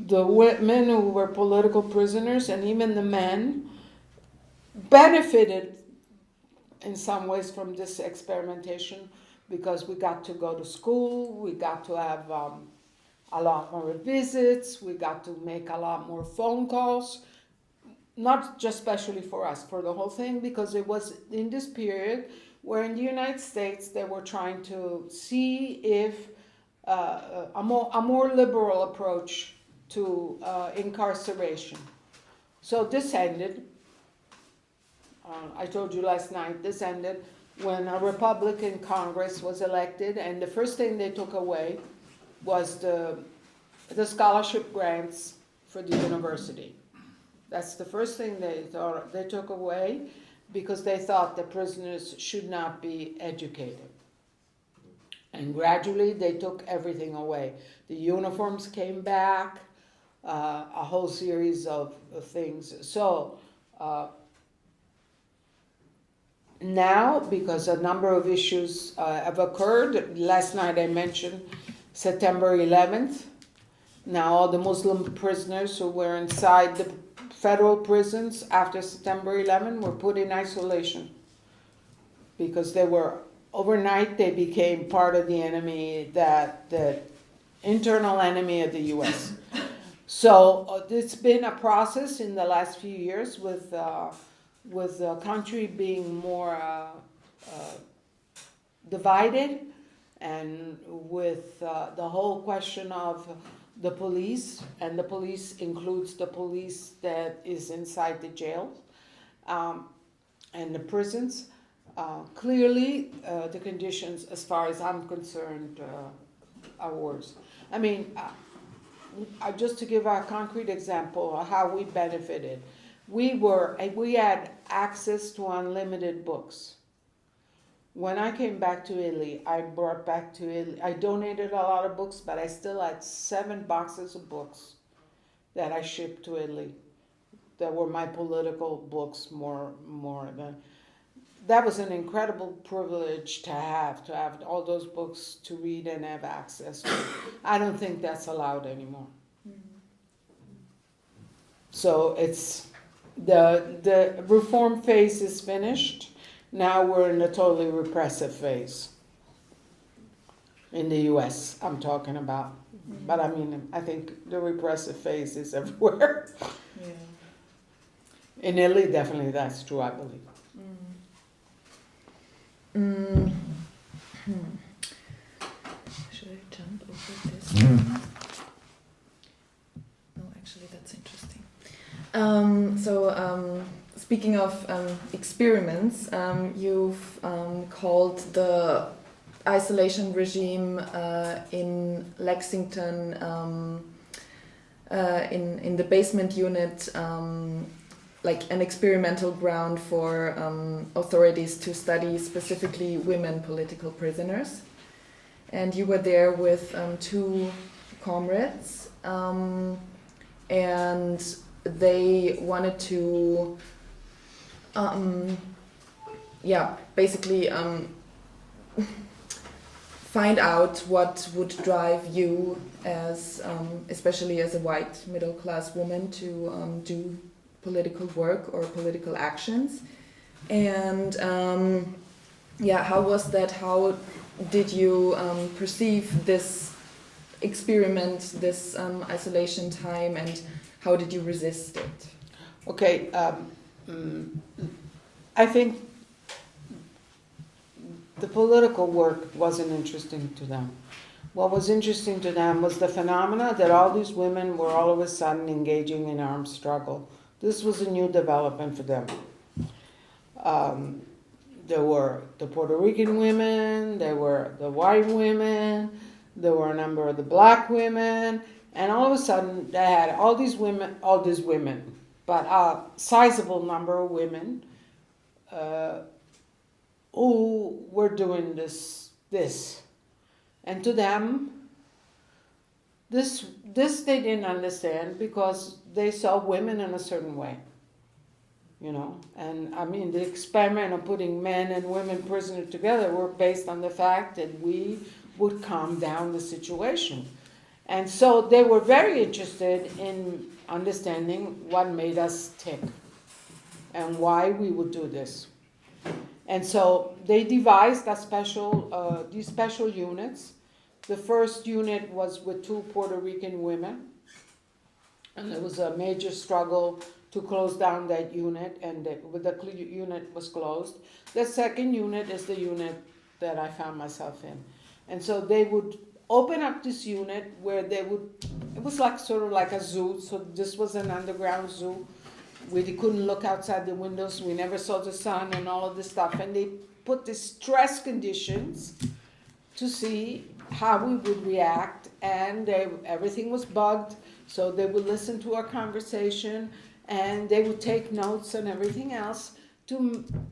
the women who were political prisoners and even the men benefited in some ways from this experimentation, because we got to go to school, we got to have a lot more visits, we got to make a lot more phone calls, not just especially for us, for the whole thing, because it was in this period where in the United States they were trying to see if a more liberal approach to incarceration. So this ended, I told you last night, this ended when a Republican Congress was elected, and the first thing they took away was the scholarship grants for the university. That's the first thing they took away, because they thought the prisoners should not be educated. And gradually they took everything away. The uniforms came back, a whole series of things. So now, because a number of issues have occurred, last night I mentioned September 11th. Now all the Muslim prisoners who were inside the federal prisons after September 11th were put in isolation, because they were, overnight they became part of the enemy, the internal enemy of the U.S. So it's been a process in the last few years with the country being more divided, and with the whole question of the police, and the police includes the police that is inside the jails and the prisons. Clearly, the conditions, as far as I'm concerned, are worse. I mean, just to give a concrete example of how we benefited, we had access to unlimited books. When I came back to Italy, I donated a lot of books, but I still had 7 boxes of books that I shipped to Italy. That were my political books more than. That was an incredible privilege to have all those books to read and have access to. I don't think that's allowed anymore. So it's the reform phase is finished. Now we're in a totally repressive phase. In the U.S., I'm talking about. But I mean, I think the repressive phase is everywhere. Yeah. In Italy, definitely that's true, I believe. Should I jump over this? No, actually, that's interesting. Speaking of experiments, you've called the isolation regime in Lexington, in the basement unit, like an experimental ground for authorities to study specifically women political prisoners. And you were there with 2 comrades, and they wanted to basically find out what would drive you as, especially as a white middle class woman, to do political work or political actions. And how was that? How did you perceive this experiment, this isolation time, and how did you resist it? Okay, I think the political work wasn't interesting to them. What was interesting to them was the phenomena that all these women were all of a sudden engaging in armed struggle. This was a new development for them. There were the Puerto Rican women, there were the white women, there were a number of the black women, and all of a sudden they had all these women, but a sizable number of women who were doing this. And to them, this they didn't understand because they saw women in a certain way. And I mean, the experiment of putting men and women prisoners together were based on the fact that we would calm down the situation. And so they were very interested in understanding what made us tick and why we would do this. And so they devised these special units. The first unit was with 2 Puerto Rican women, and there was a major struggle to close down that unit, and the unit was closed. The second unit is the unit that I found myself in. And so they would open up this unit where it was sort of like a zoo, so this was an underground zoo. We couldn't look outside the windows, we never saw the sun and all of this stuff, and they put these stress conditions to see how we would react, and everything was bugged, so they would listen to our conversation, and they would take notes and everything else,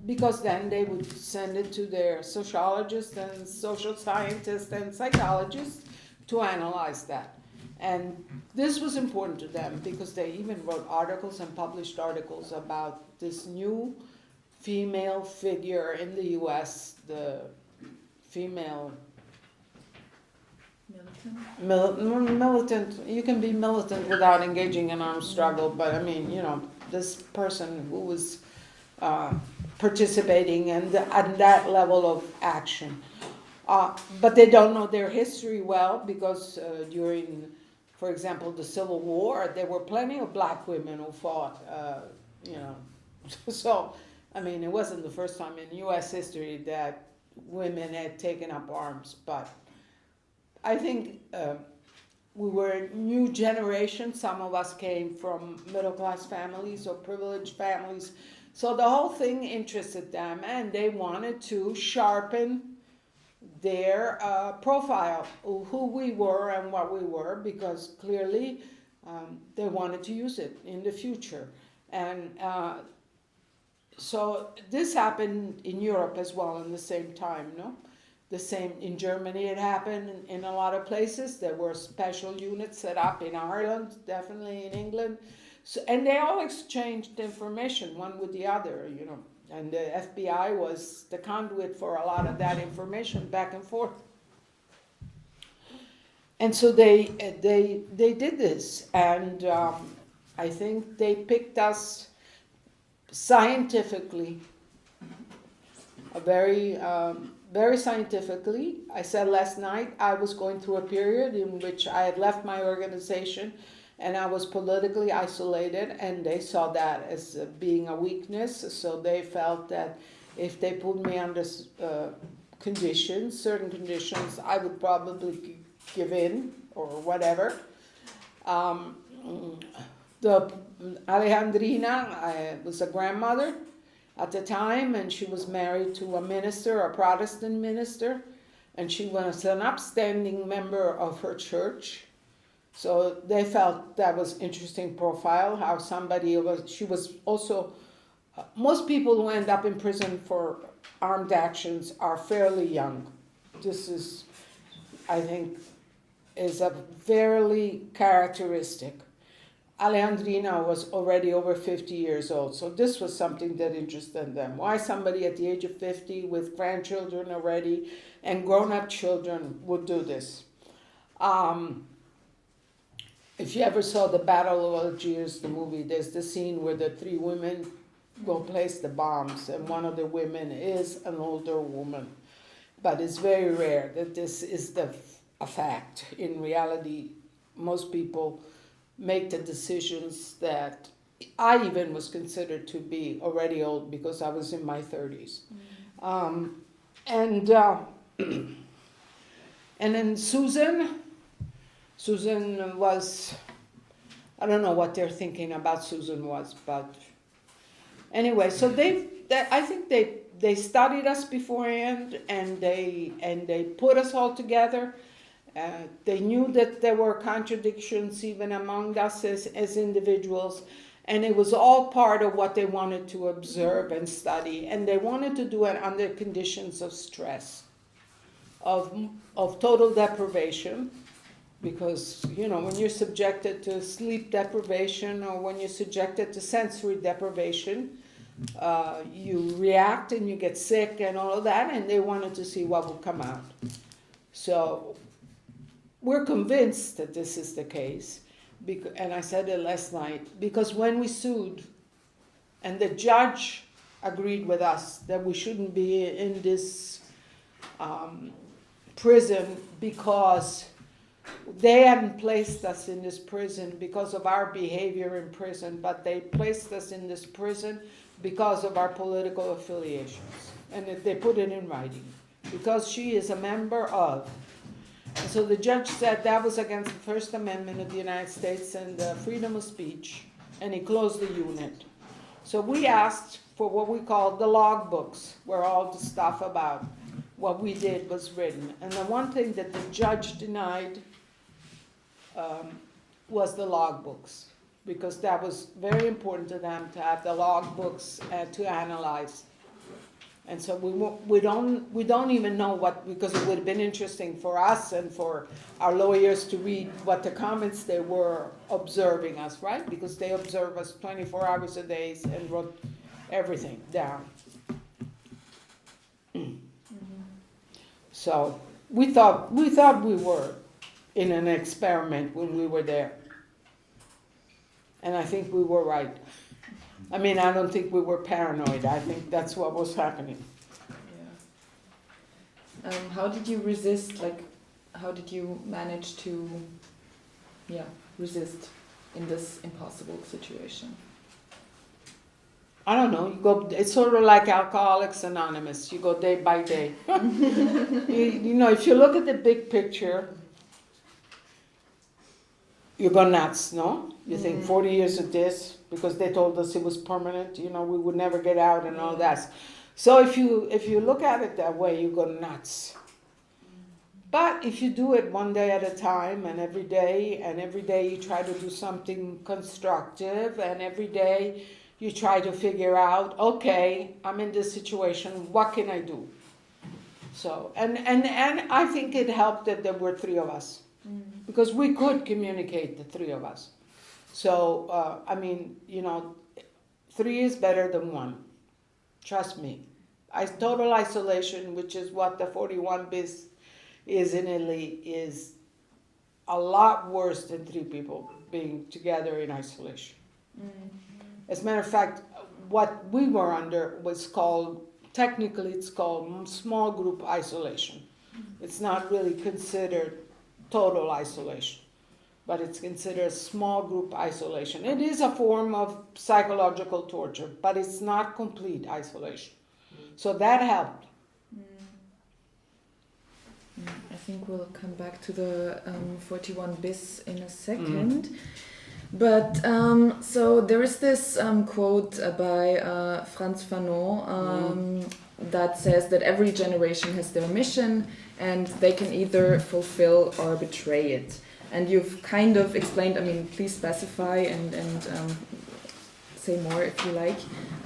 because then they would send it to their sociologists and social scientists and psychologists to analyze that. And this was important to them because they even wrote articles and published articles about this new female figure in the US, the female militant. You can be militant without engaging in armed struggle, but I mean, this person who was participating at that level of action. But they don't know their history well because during, for example, the Civil War, there were plenty of black women who fought, So, I mean, it wasn't the first time in U.S. history that women had taken up arms, but I think we were a new generation. Some of us came from middle-class families or privileged families. So the whole thing interested them, and they wanted to sharpen their profile, who we were and what we were, because clearly they wanted to use it in the future. And so this happened in Europe as well in the same time, no? The same in Germany, it happened in a lot of places. There were special units set up in Ireland, definitely in England. So, and they all exchanged information one with the other, and the FBI was the conduit for a lot of that information back and forth. And so they did this, and I think they picked us scientifically, very scientifically. I said last night I was going through a period in which I had left my organization and I was politically isolated, and they saw that as being a weakness, so they felt that if they put me under certain conditions, I would probably give in or whatever. The Alejandrina was a grandmother at the time, and she was married to a minister, a Protestant minister, and she was an upstanding member of her church. So they felt that was interesting profile, how she was also, most people who end up in prison for armed actions are fairly young. This is, I think, is a fairly characteristic. Alejandrina was already over 50 years old, so this was something that interested them. Why somebody at the age of 50 with grandchildren already and grown-up children would do this. If you ever saw the Battle of Algiers, the movie, there's the scene where the three women go place the bombs, and one of the women is an older woman. But it's very rare that this is a fact. In reality, most people make the decisions that I even was considered to be already old because I was in my 30s. And then Susan was, I don't know what they're thinking about Susan was, but anyway, so I think they studied us beforehand, and they put us all together. They knew that there were contradictions even among us as individuals, and it was all part of what they wanted to observe and study, and they wanted to do it under conditions of stress, of total deprivation, because, you know, when you're subjected to sleep deprivation or when you're subjected to sensory deprivation, you react and you get sick and all of that, and they wanted to see what would come out. So we're convinced that this is the case, and I said it last night, because when we sued, and the judge agreed with us that we shouldn't be in this prison because they hadn't placed us in this prison because of our behavior in prison, but they placed us in this prison because of our political affiliations. And they put it in writing, because she is a member of. And so the judge said that was against the First Amendment of the United States and the freedom of speech, and he closed the unit. So we asked for what we called the log books, where all the stuff about what we did was written. And the one thing that the judge denied was the log books, because that was very important to them to have the log books to analyze. And so we don't even know what, because it would have been interesting for us and for our lawyers to read what the comments they were observing us, right? Because they observe us 24 hours a day and wrote everything down. So we thought we were in an experiment when we were there. And I think we were right. I mean, I don't think we were paranoid. I think that's what was happening. Yeah. How did you resist, how did you manage to, resist in this impossible situation? I don't know. It's sort of like Alcoholics Anonymous. You go day by day. you know, if you look at the big picture, you go nuts, no? You think 40 years of this, because they told us it was permanent, you know, we would never get out and all that. So if you look at it that way, you go nuts. But if you do it one day at a time, and every day you try to do something constructive, and every day you try to figure out, okay, I'm in this situation, what can I do? So, and I think it helped that there were three of us. Because we could communicate, the three of us. So, I mean, you know, three is better than one. Trust me. Total isolation, which is what the 41 bis is in Italy, is a lot worse than three people being together in isolation. As a matter of fact, what we were under was called, technically it's called small group isolation. It's not really considered total isolation, but it's considered small group isolation. It is a form of psychological torture, but it's not complete isolation. So that helped. I think we'll come back to the 41 bis in a second. But so there is this quote by Frantz Fanon that says that every generation has their mission and they can either fulfill or betray it. And you've kind of explained, I mean, please specify and say more if you like.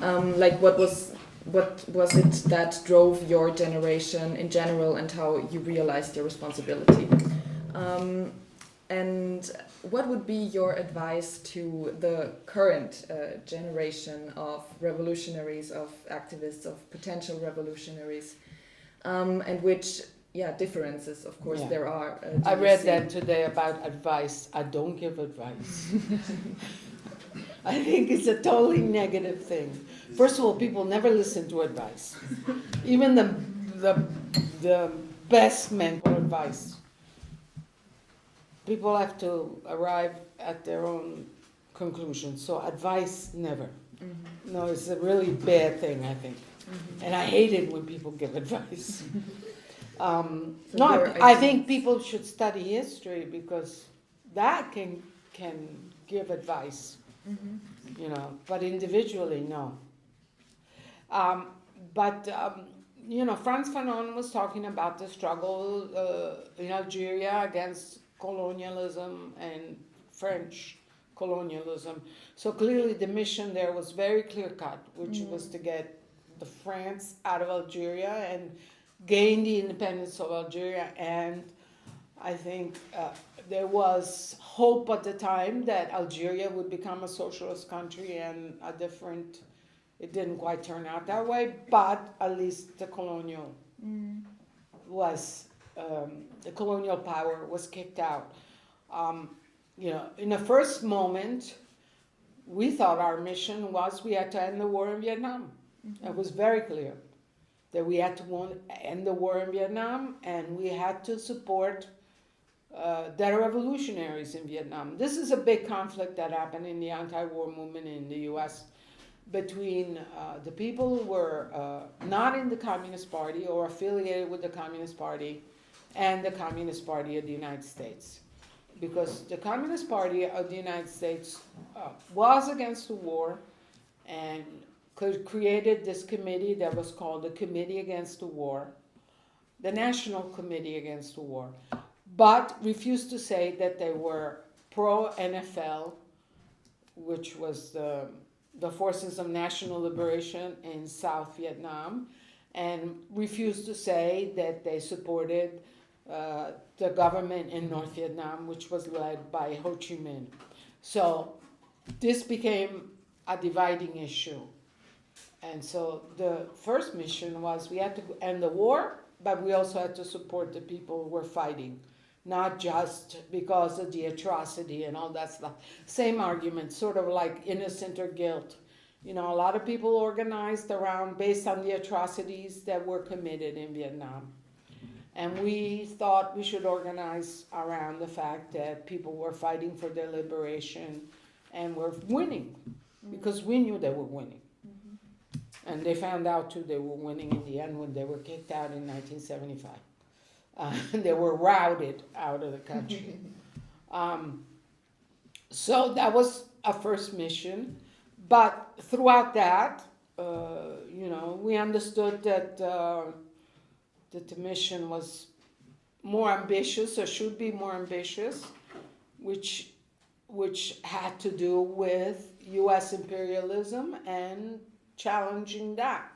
Like what was it that drove your generation in general and how you realized your responsibility? And what would be your advice to the current generation of revolutionaries, of activists, of potential revolutionaries, and which, differences, of course, there are? I read that today about advice. I don't give advice. I think it's a totally negative thing. First of all, people never listen to advice, even the best meant advice. People have to arrive at their own conclusions. So advice, never. Mm-hmm. No, it's a really bad thing, I think. Mm-hmm. And I hate it when people give advice. I think people should study history because that can give advice. Mm-hmm. You know, but individually, no. Frantz Fanon was talking about the struggle in Algeria against colonialism and French colonialism. So clearly the mission there was very clear-cut, which was to get the France out of Algeria and gain the independence of Algeria. And I think there was hope at the time that Algeria would become a socialist country and it didn't quite turn out that way, but at least the colonial the colonial power was kicked out. In the first moment, we thought our mission was we had to end the war in Vietnam. Mm-hmm. It was very clear that we had to end the war in Vietnam and we had to support the revolutionaries in Vietnam. This is a big conflict that happened in the anti-war movement in the U.S. between the people who were not in the Communist Party or affiliated with the Communist Party and the Communist Party of the United States. Because the Communist Party of the United States was against the war and created this committee that was called the Committee Against the War, the National Committee Against the War, but refused to say that they were pro-NFL, which was the Forces of National Liberation in South Vietnam, and refused to say that they supported the government in North Vietnam, which was led by Ho Chi Minh. So this became a dividing issue. And so the first mission was we had to end the war, but we also had to support the people who were fighting, not just because of the atrocity and all that stuff. Same argument, sort of like innocent or guilt. You know, a lot of people organized based on the atrocities that were committed in Vietnam. And we thought we should organize around the fact that people were fighting for their liberation and were winning, because we knew they were winning. Mm-hmm. And they found out too they were winning in the end when they were kicked out in 1975. They were routed out of the country. So that was a first mission. But throughout that, we understood that the mission was more ambitious, or should be more ambitious, which had to do with U.S. imperialism and challenging that.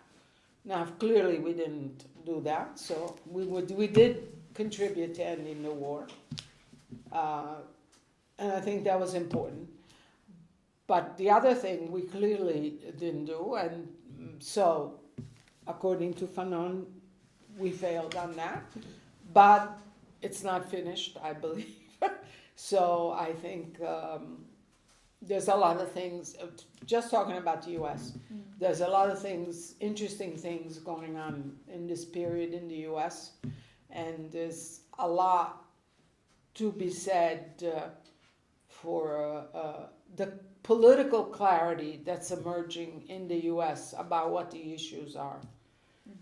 Now, clearly we didn't do that, so we did contribute to ending the war, and I think that was important. But the other thing we clearly didn't do, and so according to Fanon, we failed on that, but it's not finished, I believe. So I think there's a lot of things, just talking about the U.S., there's a lot of things, interesting things going on in this period in the U.S., and there's a lot to be said for the political clarity that's emerging in the U.S. about what the issues are,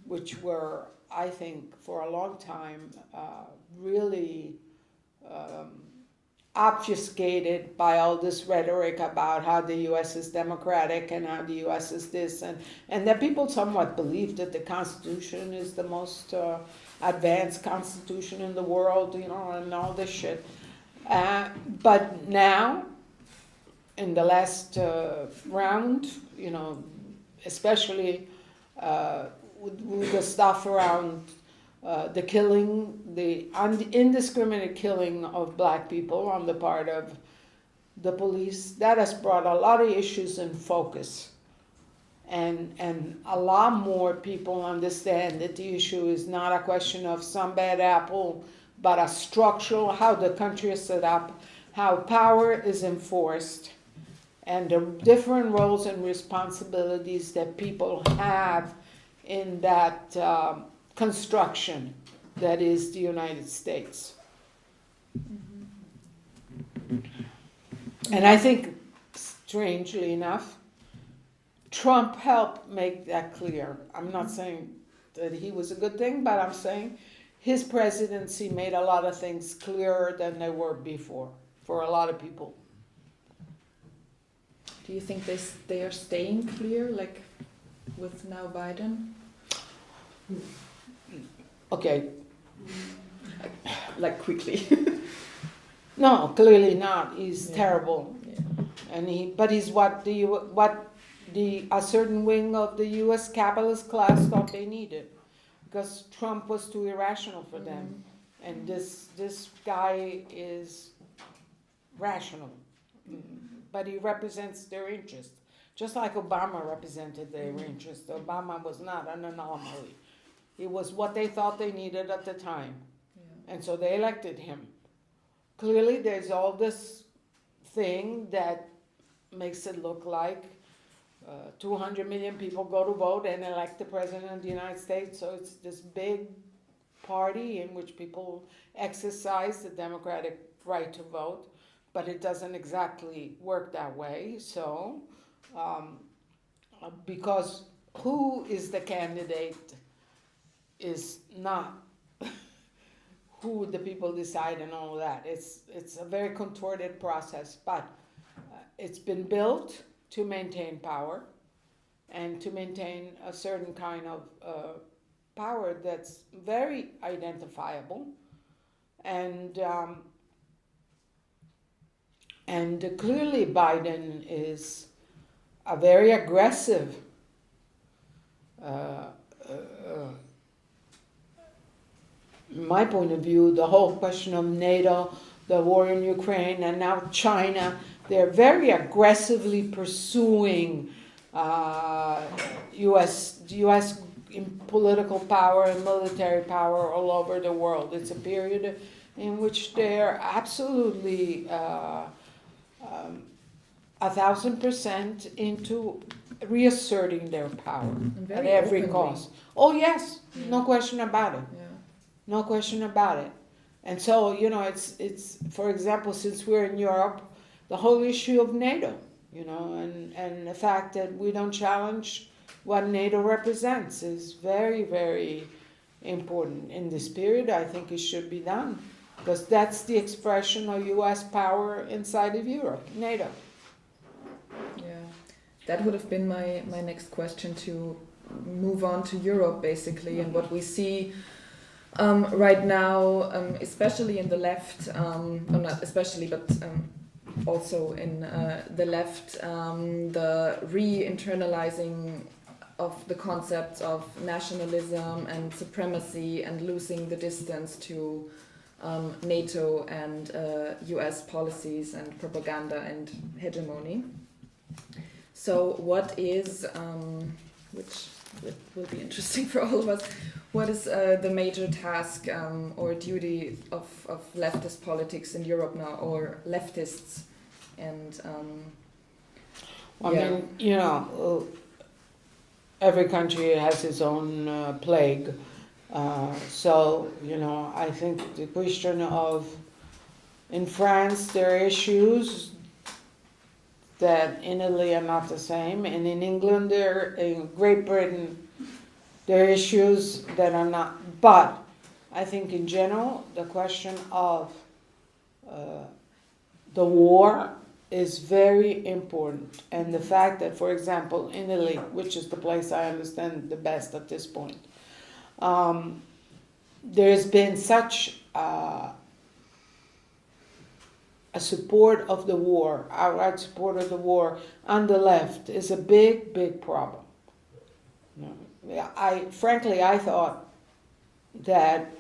which were, I think, for a long time, really obfuscated by all this rhetoric about how the U.S. is democratic and how the U.S. is this, and that people somewhat believe that the Constitution is the most advanced Constitution in the world, and all this shit. But now, in the last round, especially with the stuff around the killing, the indiscriminate killing of black people on the part of the police, that has brought a lot of issues in focus. And a lot more people understand that the issue is not a question of some bad apple, but a structural, how the country is set up, how power is enforced, and the different roles and responsibilities that people have in that construction that is the United States. And I think, strangely enough, Trump helped make that clear. I'm not saying that he was a good thing, but I'm saying his presidency made a lot of things clearer than they were before for a lot of people. Do you think they are staying clear, like with now Biden? Okay. Like quickly. No, clearly not. He's terrible, Yeah. and but he's what a certain wing of the U.S. capitalist class thought they needed, because Trump was too irrational for them, and this guy is rational, but he represents their interest, just like Obama represented their interest. Obama was not an anomaly. He was what they thought they needed at the time, and so they elected him. Clearly, there's all this thing that makes it look like 200 million people go to vote and elect the president of the United States. So it's this big party in which people exercise the democratic right to vote, but it doesn't exactly work that way. So, because who is the candidate is not who the people decide and all that. It's a very contorted process, but it's been built to maintain power and to maintain a certain kind of power that's very identifiable. And clearly Biden is a very aggressive my point of view, the whole question of NATO, the war in Ukraine, and now China, they're very aggressively pursuing U.S. political power and military power all over the world. It's a period in which they're absolutely 1,000% into reasserting their power at every cost. Oh yes, no question about it. Yeah. No question about it. And so, it's for example, since we're in Europe, the whole issue of NATO, and the fact that we don't challenge what NATO represents is very, very important in this period. I think it should be done, because that's the expression of U.S. power inside of Europe, NATO. Yeah, that would have been my next question, to move on to Europe, basically, and what we see right now, especially in the left, or not especially, but also in the left, the re-internalizing of the concepts of nationalism and supremacy, and losing the distance to NATO and US policies and propaganda and hegemony. So what is, which will be interesting for all of us, what is the major task or duty of leftist politics in Europe now, or leftists? And I mean, every country has its own plague. So, I think the question of, in France, there are issues that in Italy are not the same, and in England, in Great Britain, there are issues that are not. But I think in general, the question of the war is very important. And the fact that, for example, in Italy, which is the place I understand the best at this point, there's been such a support of the war, outright support of the war on the left is a big, big problem. Frankly, I thought that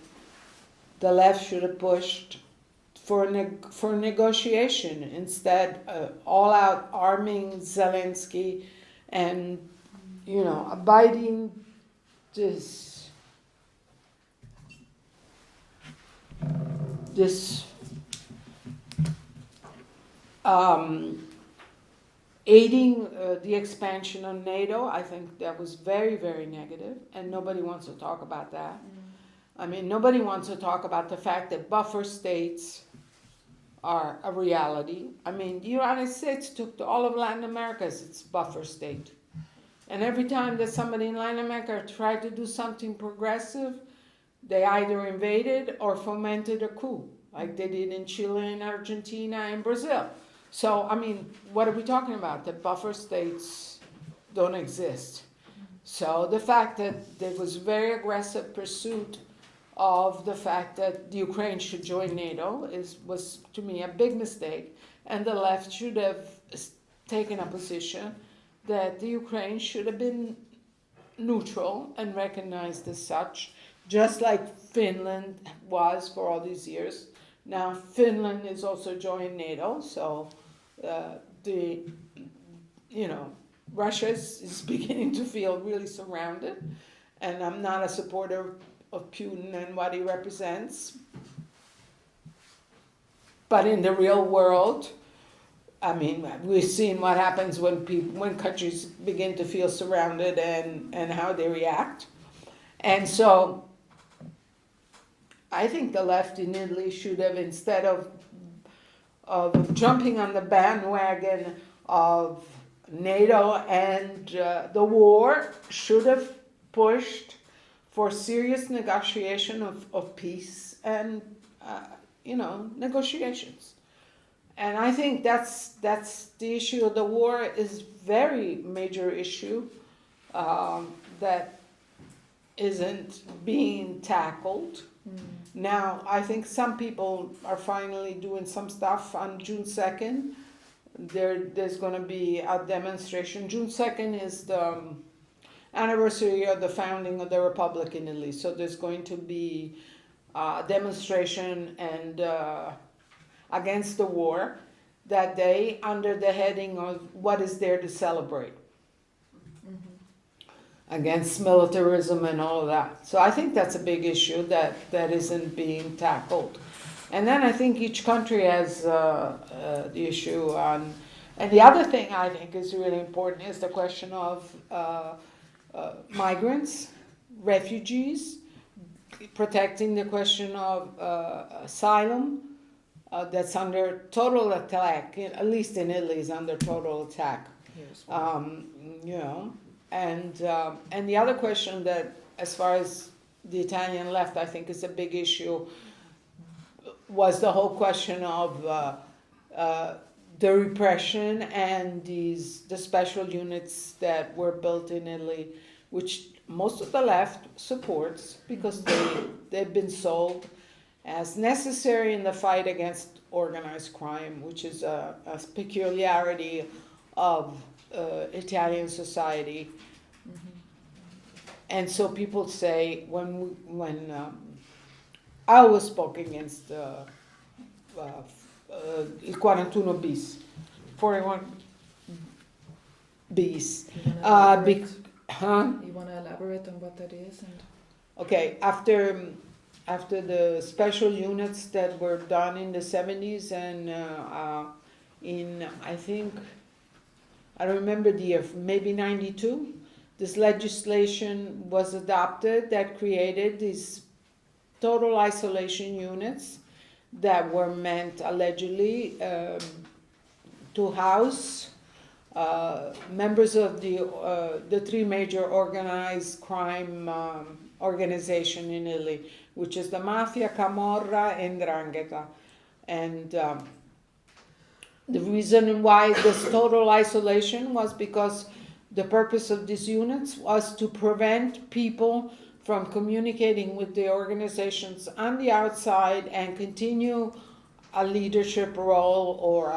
the left should have pushed for negotiation instead, all-out arming Zelensky and, abiding this aiding the expansion of NATO. I think that was very, very negative, and nobody wants to talk about that. I mean, nobody wants to talk about the fact that buffer states are a reality. I mean, the United States took all of Latin America as its buffer state. And every time that somebody in Latin America tried to do something progressive, they either invaded or fomented a coup, like they did in Chile and Argentina and Brazil. So, I mean, what are we talking about? That buffer states don't exist. So the fact that there was very aggressive pursuit of the fact that the Ukraine should join NATO was, to me, a big mistake. And the left should have taken a position that the Ukraine should have been neutral and recognized as such, just like Finland was for all these years. Now Finland is also joining NATO, so Russia is beginning to feel really surrounded, and I'm not a supporter of Putin and what he represents. But in the real world, I mean, we've seen what happens when countries begin to feel surrounded and how they react. And so I think the left in Italy should have, instead of jumping on the bandwagon of NATO and the war, should have pushed for serious negotiation of peace and, negotiations. And I think that's the issue of the war is very major issue that isn't being tackled. Now, I think some people are finally doing some stuff. On June 2nd, there's going to be a demonstration. June 2nd is the anniversary of the founding of the Republic in Italy. So there's going to be a demonstration and against the war that day under the heading of what is there to celebrate. Against militarism and all of that. So I think that's a big issue that isn't being tackled. And then I think each country has the issue on, and the other thing I think is really important is the question of migrants, refugees, protecting the question of asylum that's under total attack, at least in Italy is under total attack. Yes. And the other question that, as far as the Italian left, I think is a big issue, was the whole question of the repression and the special units that were built in Italy, which most of the left supports because they've been sold as necessary in the fight against organized crime, which is a peculiarity of Italian society. And so people say when I always spoke against il 41 bis, 41 bis. You want to elaborate on what that is? Okay, after the special units that were done in the 70s and in, I think, I don't remember the year, maybe 92, this legislation was adopted that created these total isolation units that were meant allegedly to house members of the three major organized crime organization in Italy, which is the Mafia, Camorra, and 'Ndrangheta. And the reason why this total isolation was because the purpose of these units was to prevent people from communicating with the organizations on the outside and continue a leadership role or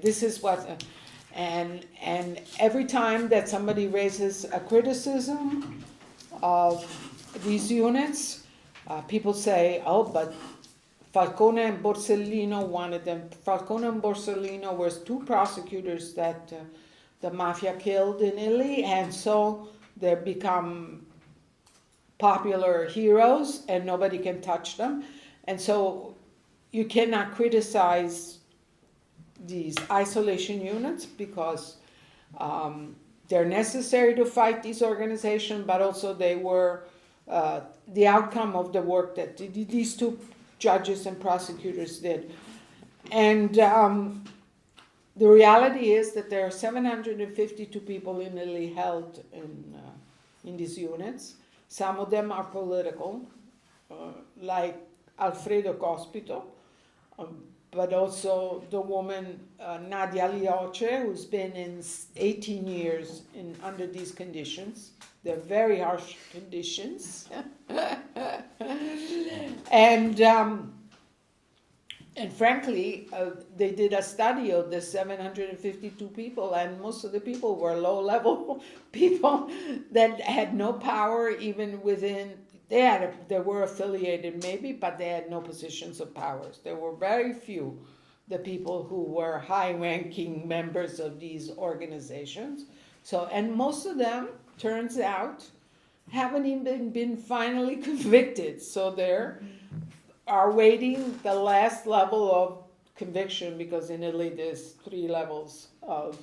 this is what, and every time that somebody raises a criticism of these units. People say, oh, but Falcone and Borsellino wanted them. Falcone and Borsellino were two prosecutors that the mafia killed in Italy, and so they become popular heroes and nobody can touch them. And so you cannot criticize these isolation units because they're necessary to fight these organizations, but also they were the outcome of the work that these two judges and prosecutors did. And the reality is that there are 752 people in Italy held in these units. Some of them are political, like Alfredo Cospito, but also the woman Nadia Lioce, who's been in 18 years under these conditions. They're very harsh conditions. And frankly, they did a study of the 752 people, and most of the people were low-level people that had no power even within. They were affiliated maybe, but they had no positions of powers. There were very few, the people who were high-ranking members of these organizations. So, and most of them, turns out, haven't even been finally convicted. So they're are waiting the last level of conviction, because in Italy there's 3 levels of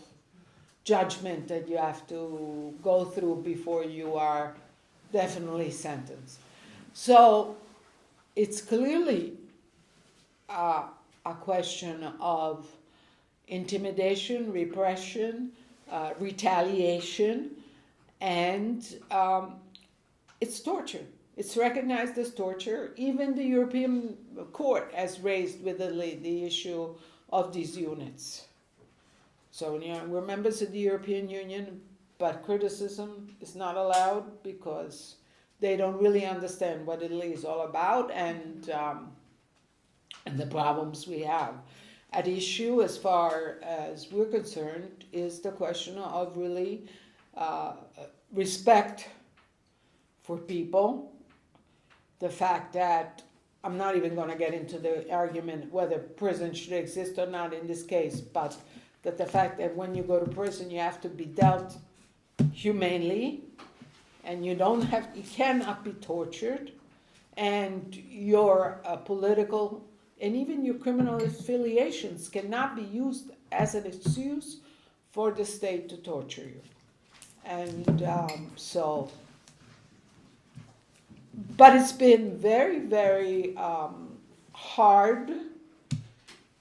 judgment that you have to go through before you are definitely sentenced. So it's clearly a question of intimidation, repression, retaliation, and it's torture. It's recognized as torture. Even the European Court has raised with Italy the issue of these units. So we're members of the European Union, but criticism is not allowed because they don't really understand what Italy is all about and the problems we have. At issue, as far as we're concerned, is the question of really respect for people. The fact that, I'm not even going to get into the argument whether prison should exist or not in this case, but that the fact that when you go to prison you have to be dealt humanely, and you cannot be tortured, and your political and even your criminal affiliations cannot be used as an excuse for the state to torture you. And but it's been very, very hard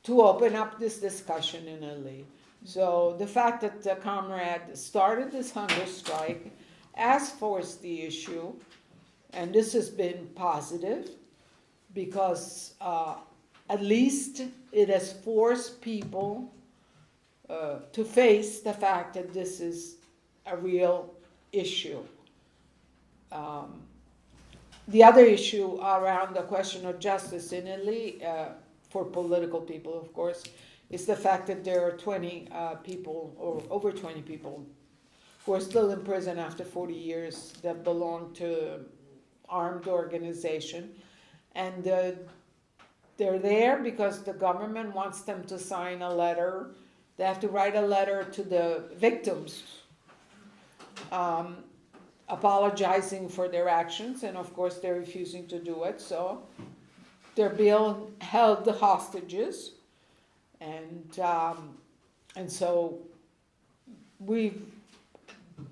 to open up this discussion in Italy. So the fact that the comrade started this hunger strike has forced the issue, and this has been positive because at least it has forced people to face the fact that this is a real issue. The other issue around the question of justice in Italy, for political people, of course, is the fact that there are 20 people, or over 20 people, who are still in prison after 40 years that belong to armed organization. And they're there because the government wants them to sign a letter. They have to write a letter to the victims, apologizing for their actions, and of course they're refusing to do it, so they're being held hostages, and so we've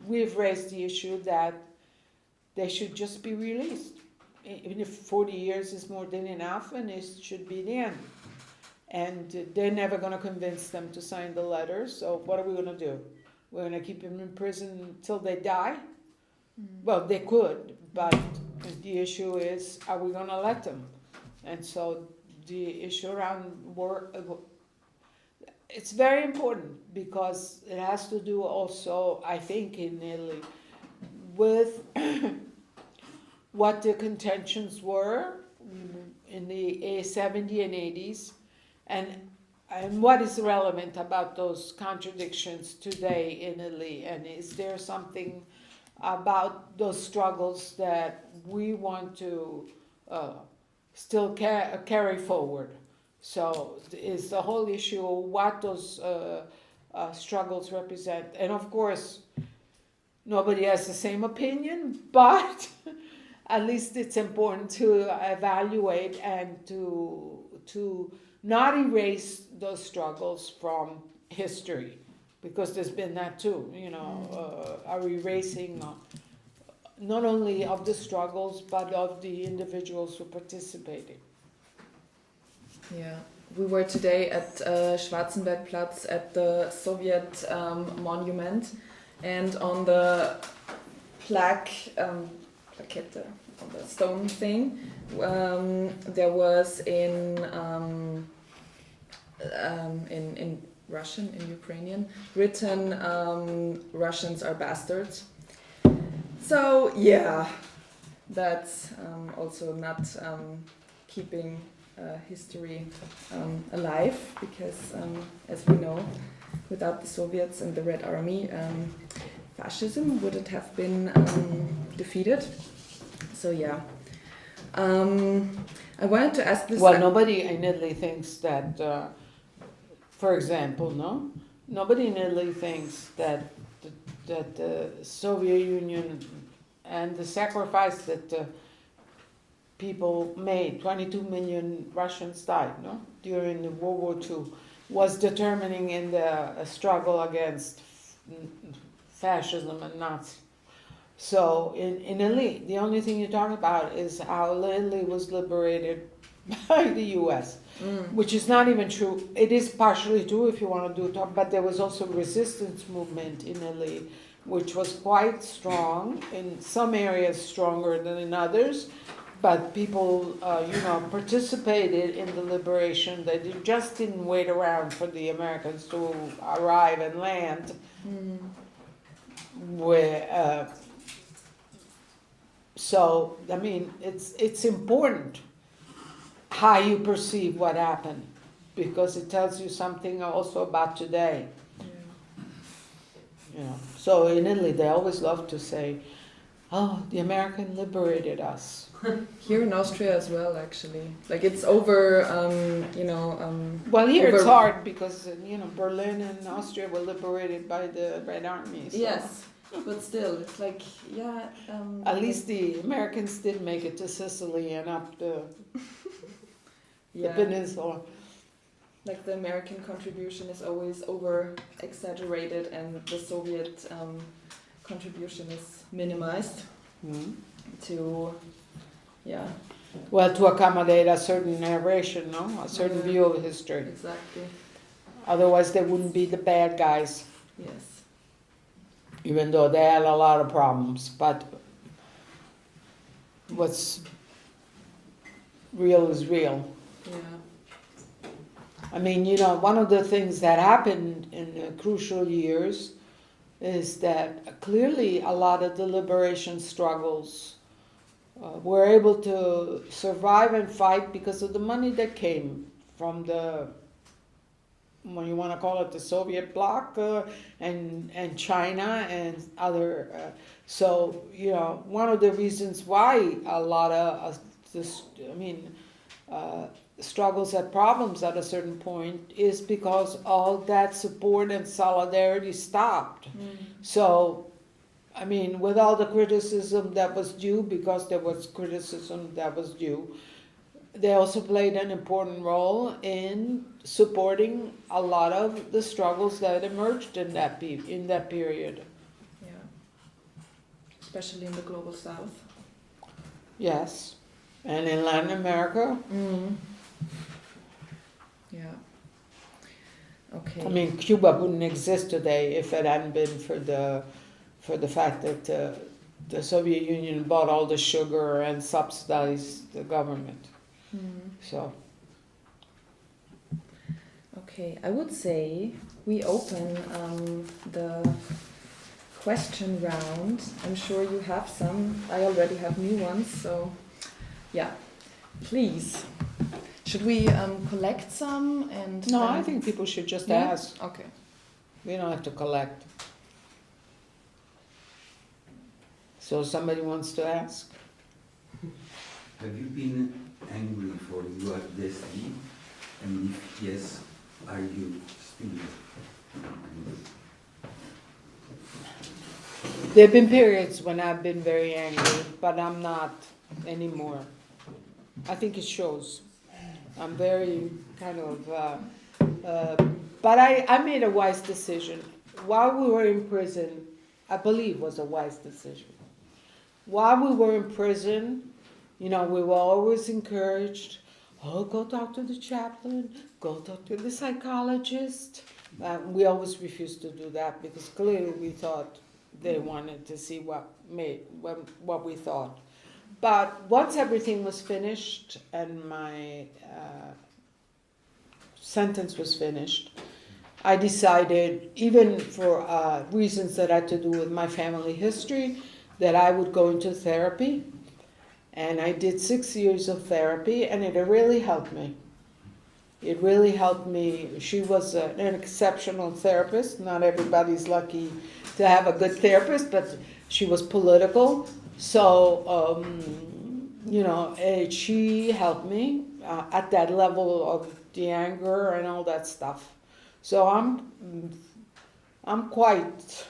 raised the issue that they should just be released, even if 40 years is more than enough, and it should be the end. And they're never going to convince them to sign the letter, so what are we going to do? We're going to keep them in prison until they die? Well, they could, but the issue is, are we going to let them? And so the issue around work, it's very important because it has to do also, I think, in Italy, with what the contentions were in the 70s and 80s, and what is relevant about those contradictions today in Italy, and is there something about those struggles that we want to still carry forward. So is the whole issue of what those struggles represent. And of course, nobody has the same opinion, but at least it's important to evaluate and to not erase those struggles from history, because there's been that too, our erasing not only of the struggles but of the individuals who participated. Yeah, we were today at Schwarzenbergplatz at the Soviet monument, and on the plaquette, on the stone thing, there was in Russian, in Ukrainian, written Russians are bastards. So yeah, that's also not keeping history alive, because as we know, without the Soviets and the Red Army, fascism wouldn't have been defeated. So yeah, I wanted to ask this. Well, nobody in Italy thinks that, for example, nobody in Italy thinks that the Soviet Union and the sacrifice that people made, 22 million Russians died, during the World War II, was determining in the struggle against fascism and Nazis. So in Italy, the only thing you talk about is how Italy was liberated by the U.S., which is not even true. It is partially true if you want to do talk, but there was also a resistance movement in Italy, which was quite strong, in some areas stronger than in others, but people, participated in the liberation. They just didn't wait around for the Americans to arrive and land. So, I mean, it's important how you perceive what happened, because it tells you something also about today. So in Italy, they always love to say, "Oh, the American liberated us." Here in Austria as well, actually. Like it's over, Well, here it's hard because Berlin and Austria were liberated by the Red Army. So. Yes, but still, it's like at least the Americans did make it to Sicily and up the peninsula. Like the American contribution is always over exaggerated, and the Soviet contribution is minimized to, Well, to accommodate a certain narration, a certain view of history. Exactly. Otherwise, they wouldn't be the bad guys. Yes. Even though they had a lot of problems, but what's real is real. Yeah. I mean, one of the things that happened in the crucial years is that clearly a lot of the liberation struggles were able to survive and fight because of the money that came from the, what you want to call it, the Soviet bloc and China and other. So, one of the reasons why a lot of struggles had problems at a certain point is because all that support and solidarity stopped. So, with all the criticism that was due, because there was criticism that was due, they also played an important role in supporting a lot of the struggles that emerged in that period. Yeah. Especially in the global south. Yes. And in Latin America. Yeah. Okay. Cuba wouldn't exist today if it hadn't been for the fact that the Soviet Union bought all the sugar and subsidized the government. So. Okay, I would say we open the question round. I'm sure you have some. I already have new ones, so yeah, please. Should we collect some and? No, I think people should just ask. Okay. We don't have to collect. So somebody wants to ask? Have you been angry for your destiny? And if yes, are you still angry? There have been periods when I've been very angry, but I'm not anymore. I think it shows. I'm very kind of, but I made a wise decision. While we were in prison, I believe was a wise decision. While we were in prison, we were always encouraged, go talk to the chaplain, go talk to the psychologist. We always refused to do that because clearly we thought they wanted to see what we thought. But once everything was finished and my sentence was finished, I decided, even for reasons that had to do with my family history, that I would go into therapy. And I did 6 years of therapy, and it really helped me. It really helped me. She was an exceptional therapist. Not everybody's lucky to have a good therapist, but she was political. So, she helped me at that level of the anger and all that stuff. So I'm quite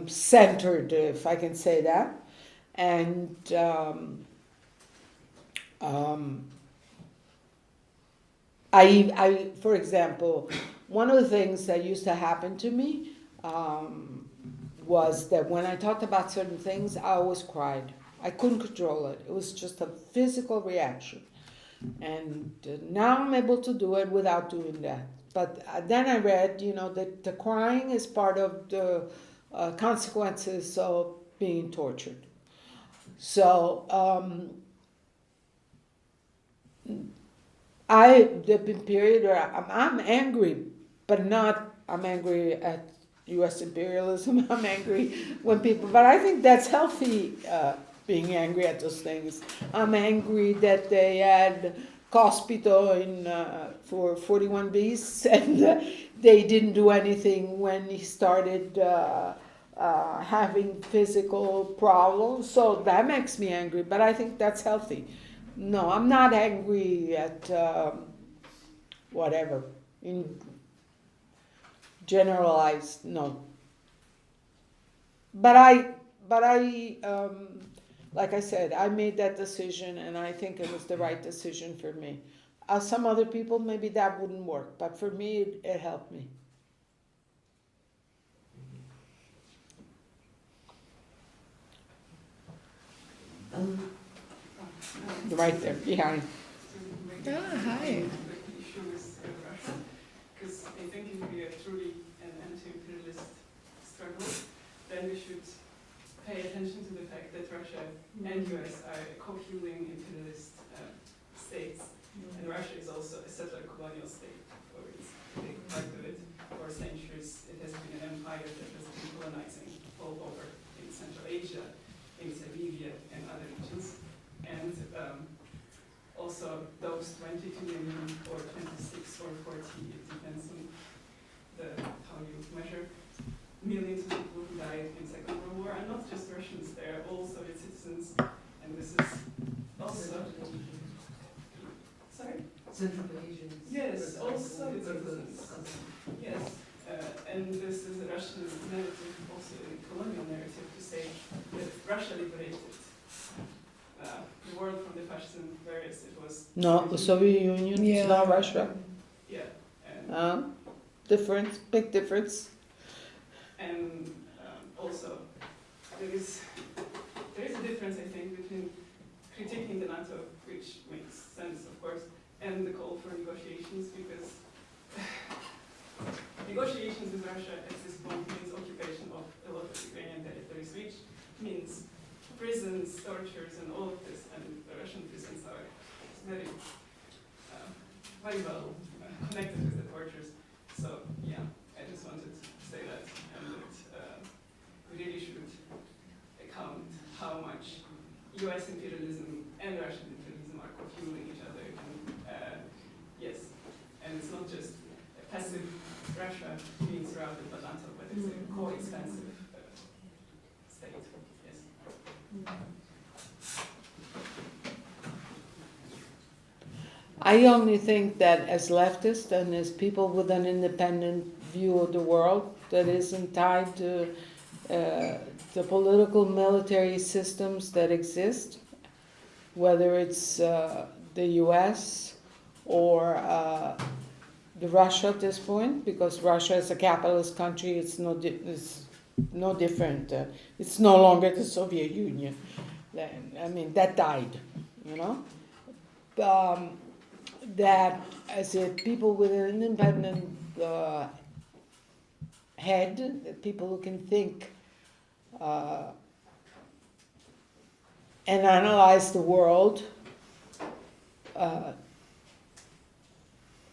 centered, if I can say that. And I, for example, one of the things that used to happen to me was that when I talked about certain things, I always cried. I couldn't control it. It was just a physical reaction. And now I'm able to do it without doing that. But then I read, that the crying is part of the consequences of being tortured. So there've been periods where I'm angry, but I'm angry at U.S. imperialism. I'm angry when people, but I think that's healthy, being angry at those things. I'm angry that they had Cospito for 41 Beasts, and they didn't do anything when he started having physical problems. So that makes me angry, but I think that's healthy. No, I'm not angry at whatever. In generalized, no. But I, like I said, I made that decision, and I think it was the right decision for me. Some other people, maybe that wouldn't work, but for me, it helped me. Right there, behind. Hi. Because I think if we are truly an anti-imperialist struggle, then we should pay attention to the fact that Russia and US are co-fueling imperialist states, and Russia is also a settler colonial state, or it's a big part of it. For centuries, it has been an empire that has been colonizing all over in Central Asia, in Siberia, and other regions. And also those 22 million or 26 or 40, it depends on how you measure, millions of people who died in Second World War are not just Russians, they are all Soviet citizens, and this is also... Sorry? Central Asians. Yes, all Soviet citizens. Yes, and this is a Russian narrative, also a colonial narrative, to say that Russia liberated the world from the fascism, whereas it was... No, the Soviet Union, it's not Russia. Yeah. Difference, big difference. And also, there is a difference, I think, between critiquing the NATO, which makes sense, of course, and the call for negotiations, because negotiations with Russia at this point means occupation of a lot of Ukrainian territories, which means prisons, tortures, and all of this, and the Russian prisons are very, very well connected with the tortures. So, yeah, I just wanted to say that, and that we really should account how much US imperialism and Russian imperialism are co-fueling each other. And, yes, and it's not just a passive Russia being surrounded by NATO, but it's a co-expansive I only think that as leftists and as people with an independent view of the world that isn't tied to the political military systems that exist, whether it's the US or the Russia at this point, because Russia is a capitalist country, it's no different. It's no longer the Soviet Union. I mean, that died, you know? That as if people with an independent head, people who can think and analyze the world,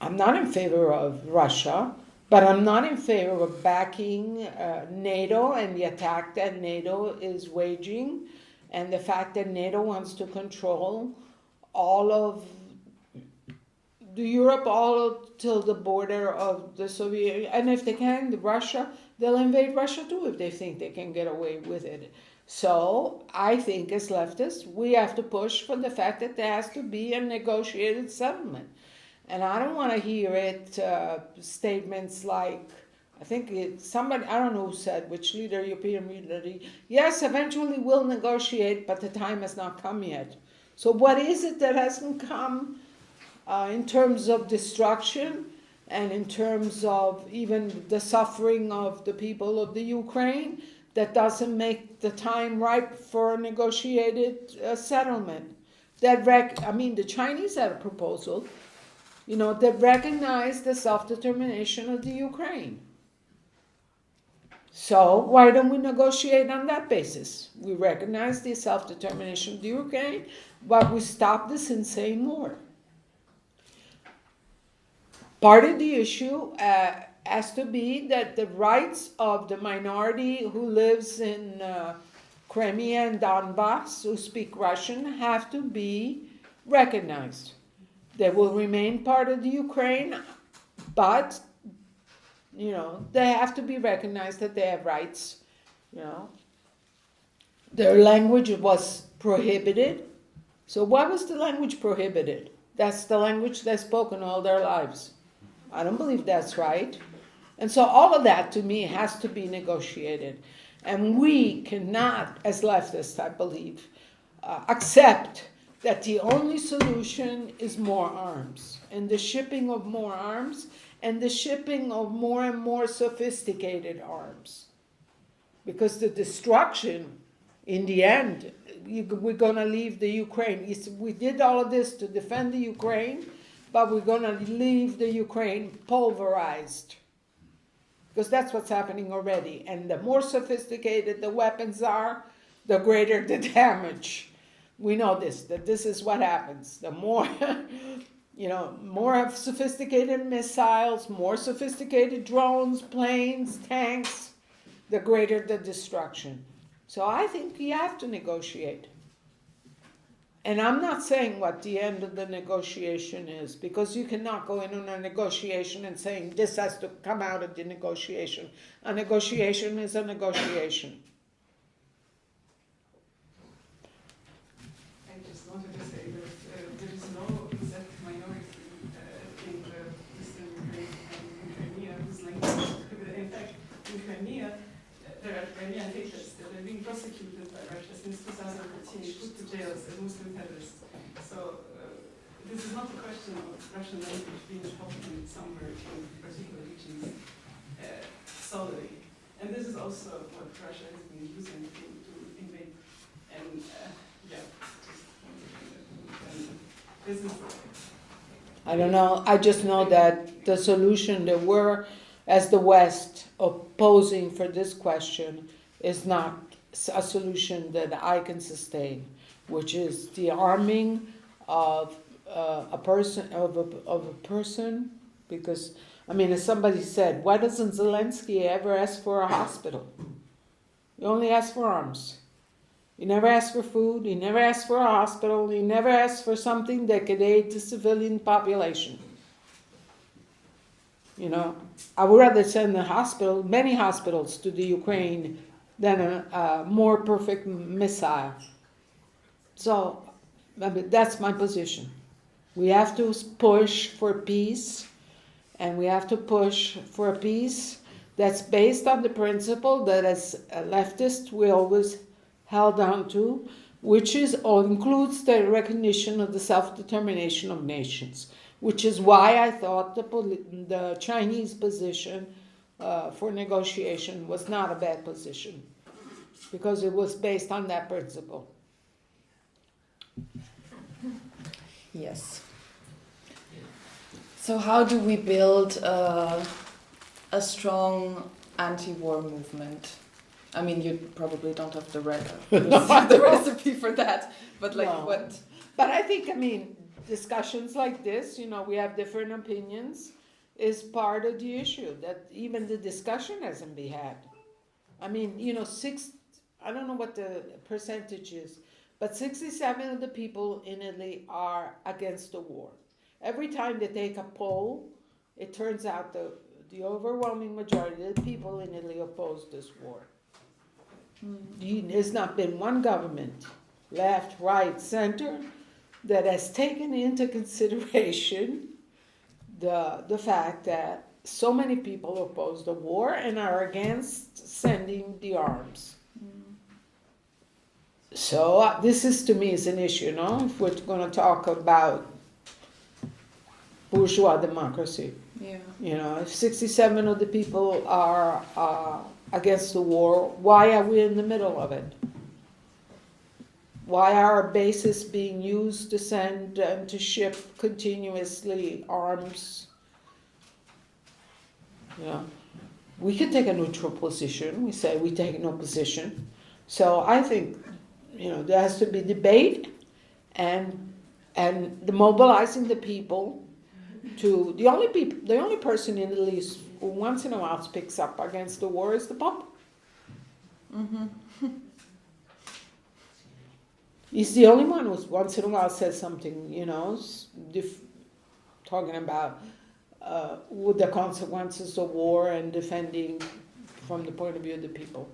I'm not in favor of Russia, but I'm not in favor of backing NATO and the attack that NATO is waging, and the fact that NATO wants to control all of Europe, all till the border of the Soviet Union. And if they can, Russia, they'll invade Russia too if they think they can get away with it. So I think as leftists, we have to push for the fact that there has to be a negotiated settlement. And I don't want to hear it, statements like, I think it's somebody, I don't know who said, which leader, European leader, yes, eventually we'll negotiate, but the time has not come yet. So what is it that hasn't come in terms of destruction and in terms of even the suffering of the people of the Ukraine that doesn't make the time ripe for a negotiated settlement? The Chinese had a proposal, that recognized the self-determination of the Ukraine. So why don't we negotiate on that basis? We recognize the self-determination of the Ukraine, but we stop this insane war. Part of the issue has to be that the rights of the minority who lives in Crimea and Donbass, who speak Russian, have to be recognized. They will remain part of the Ukraine, but, they have to be recognized that they have rights, Their language was prohibited. So why was the language prohibited? That's the language they've spoken all their lives. I don't believe that's right. And so all of that, to me, has to be negotiated. And we cannot, as leftists, I believe, accept that the only solution is more arms, and the shipping of more arms, and the shipping of more and more sophisticated arms. Because the destruction, in the end, we're going to leave the Ukraine. We did all of this to defend the Ukraine, but we're going to leave the Ukraine pulverized. Because that's what's happening already. And the more sophisticated the weapons are, the greater the damage. We know that this is what happens. The more, more sophisticated missiles, more sophisticated drones, planes, tanks, the greater the destruction. So I think we have to negotiate. And I'm not saying what the end of the negotiation is, because you cannot go in on a negotiation and saying this has to come out of the negotiation. A negotiation is a negotiation. I just wanted to say that there is no exact minority in the Eastern Ukraine and in Crimea whose language is prohibited. In fact, in Crimea, there are Crimean haters that are being prosecuted by Russia since 2014, put to jail as Muslim terrorists. So this is not a question of Russian language being spoken somewhere in particular regions solely. And this is also what Russia has been using to invade. And this is. I don't know. I just know that the solution that we're, as the West, opposing for this question is not a solution that I can sustain, which is the arming of a person, because, as somebody said, why doesn't Zelensky ever ask for a hospital? He only asks for arms. He never asks for food, he never asks for a hospital, he never asks for something that could aid the civilian population. I would rather send many hospitals to the Ukraine than a more perfect missile. So that's my position. We have to push for peace, and we have to push for a peace that's based on the principle that as a leftist we always held on to, which is or includes the recognition of the self-determination of nations, which is why I thought the Chinese position for negotiation was not a bad position, because it was based on that principle. Yes. So how do we build a strong anti-war movement? I mean, you probably don't have the recipe for that, but like No. what? But I think, discussions like this, we have different opinions, is part of the issue, that even the discussion hasn't been had. I don't know what the percentage is, but 67 of the people in Italy are against the war. Every time they take a poll, it turns out the overwhelming majority of the people in Italy oppose this war. There's not been one government, left, right, center, that has taken into consideration the fact that so many people oppose the war and are against sending the arms. So this is, to me, is an issue, if we're going to talk about bourgeois democracy. Yeah. If 67 of the people are against the war, why are we in the middle of it? Why are our bases being used to send and to ship continuously arms? We could take a neutral position. We say we take no position. So I think, there has to be debate and the mobilizing the people to the only person in Italy who once in a while speaks up against the war is the Pope. Mm-hmm. He's the only one who once in a while says something, talking about the consequences of war and defending from the point of view of the people.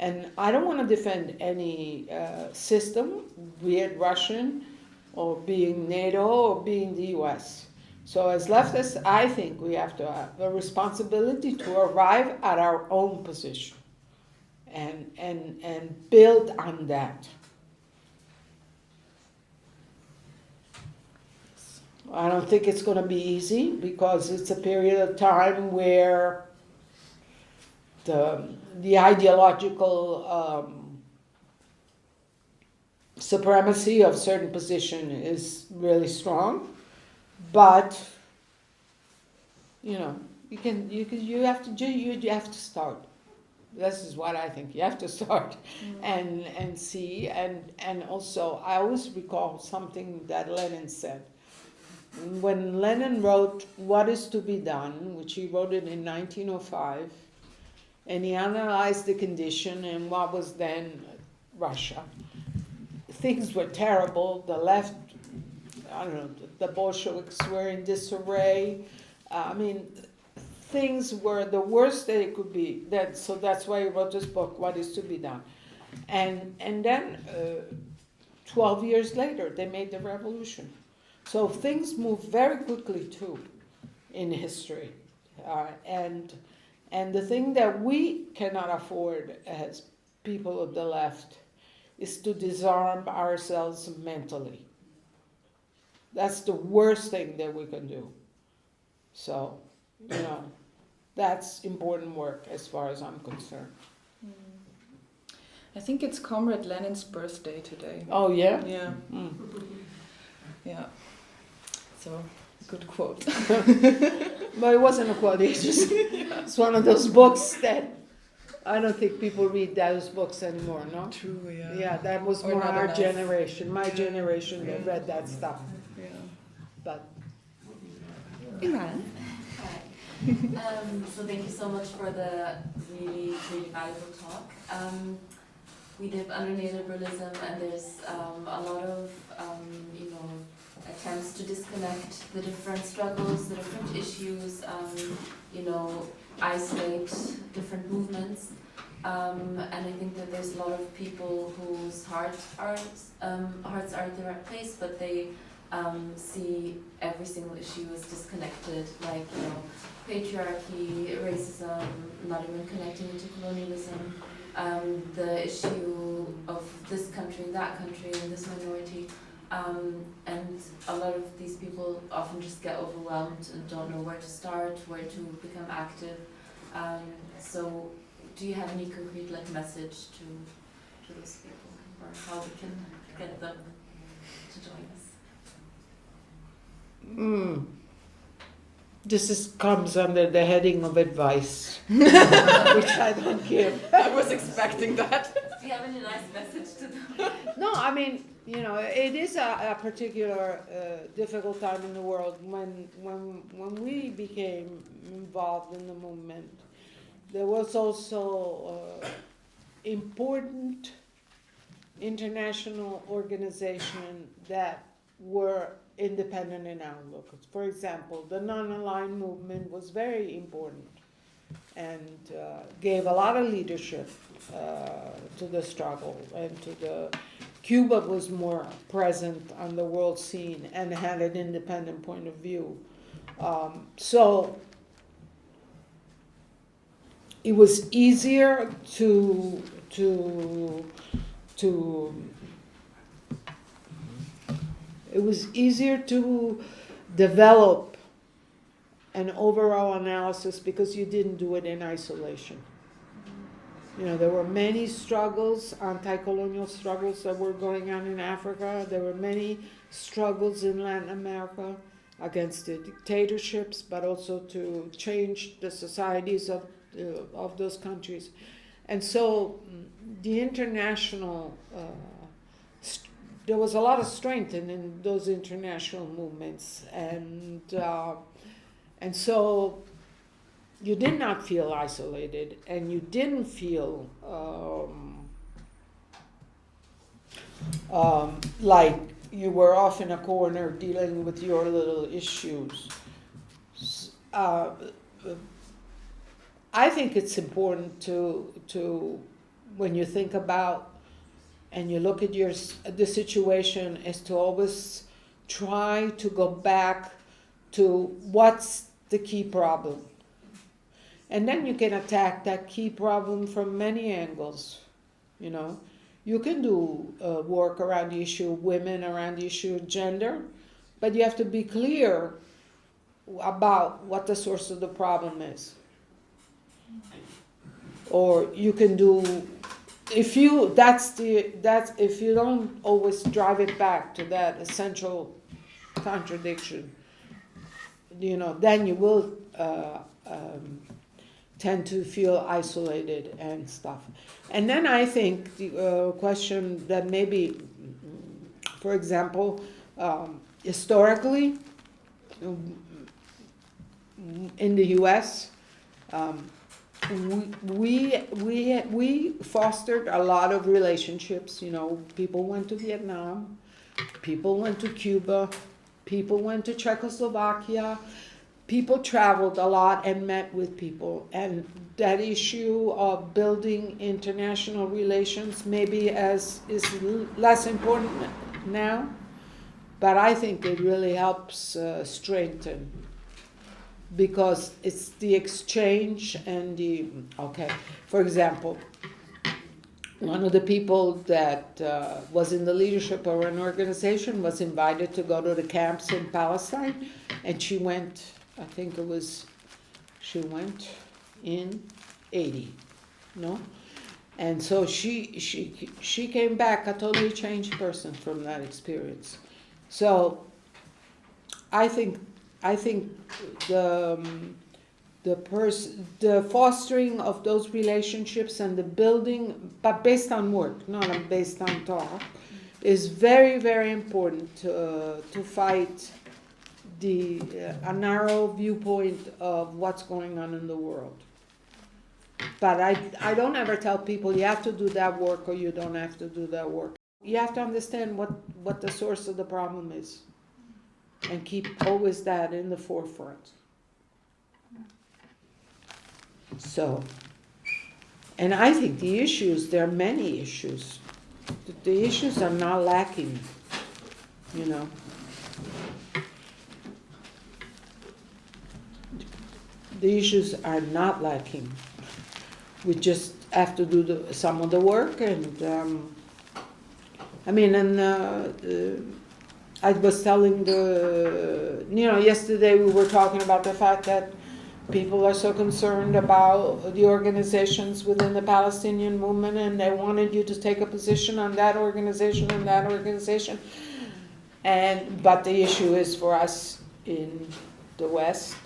And I don't want to defend any system, be it Russian or being NATO or being the US. So as leftists, I think we have to have a responsibility to arrive at our own position and build on that. I don't think it's going to be easy, because it's a period of time where the ideological supremacy of certain position is really strong, but you have to start. This is what I think. You have to start and see, and also I always recall something that Lenin said. When Lenin wrote What is to be Done, which he wrote it in 1905, and he analyzed the condition in what was then Russia. Things were terrible. The left, the Bolsheviks were in disarray. Things were the worst that it could be. So that's why he wrote this book, What is to be Done. And then 12 years later, they made the revolution. So things move very quickly too in history. And the thing that we cannot afford as people of the left is to disarm ourselves mentally. That's the worst thing that we can do. So, that's important work as far as I'm concerned. I think it's Comrade Lenin's birthday today. Oh, yeah? Yeah. Yeah. So, good quote. But it wasn't a quote. It's one of those books that I don't think people read those books anymore, no? True, yeah. Yeah, that was more our generation, my generation that read that stuff. Yeah. But Iran. So thank you so much for the really, really valuable talk. We live under neoliberalism, and there's a lot of, attempts to disconnect the different struggles, the different issues, isolate different movements. And I think that there's a lot of people whose hearts are at the right place, but they see every single issue as disconnected, like, you know, patriarchy, racism, not even connecting it to colonialism, the issue of this country, that country, and this minority. And a lot of these people often just get overwhelmed and don't know where to start, where to become active. So do you have any concrete message to those people, or how we can get them to join us? This comes under the heading of advice, which I don't give. I was expecting that. Do you have any nice message to them? No, I mean, you know, it is a particular difficult time in the world. When we became involved in the movement, there was also important international organizations that were independent in outlook. For example, the non-aligned movement was very important and gave a lot of leadership to the struggle and to the. Cuba was more present on the world scene and had an independent point of view. So it was easier to develop an overall analysis because you didn't do it in isolation. You know, there were many struggles, anti-colonial struggles that were going on in Africa. There were many struggles in Latin America against the dictatorships, but also to change the societies of those countries. And so the international, there was a lot of strength in those international movements. And so you did not feel isolated, and you didn't feel like you were off in a corner dealing with your little issues. I think it's important to when you think about and you look at the situation, is to always try to go back to what's the key problem. And then you can attack that key problem from many angles, you know. You can do work around the issue of women, around the issue of gender, but you have to be clear about what the source of the problem is. Or you can do, if you don't always drive it back to that essential contradiction, you know, then you will tend to feel isolated and stuff. And then I think the question that maybe, for example, historically, in the U.S., we fostered a lot of relationships. You know, people went to Vietnam, people went to Cuba, people went to Czechoslovakia. People traveled a lot and met with people, and that issue of building international relations maybe is less important now, but I think it really helps strengthen, because it's the exchange and for example, one of the people that was in the leadership of an organization was invited to go to the camps in Palestine, and she went in 80, no? And so she came back a totally changed person from that experience. So I think the fostering of those relationships and the building, but based on work, not based on talk, is very, very important to fight a narrow viewpoint of what's going on in the world. But I don't ever tell people you have to do that work or you don't have to do that work. You have to understand what the source of the problem is and keep always that in the forefront. So, and I think there are many issues. The issues are not lacking, you know. The issues are not lacking. We just have to do some of the work, and I was telling yesterday we were talking about the fact that people are so concerned about the organizations within the Palestinian movement, and they wanted you to take a position on that organization and that organization. But the issue is for us in the West,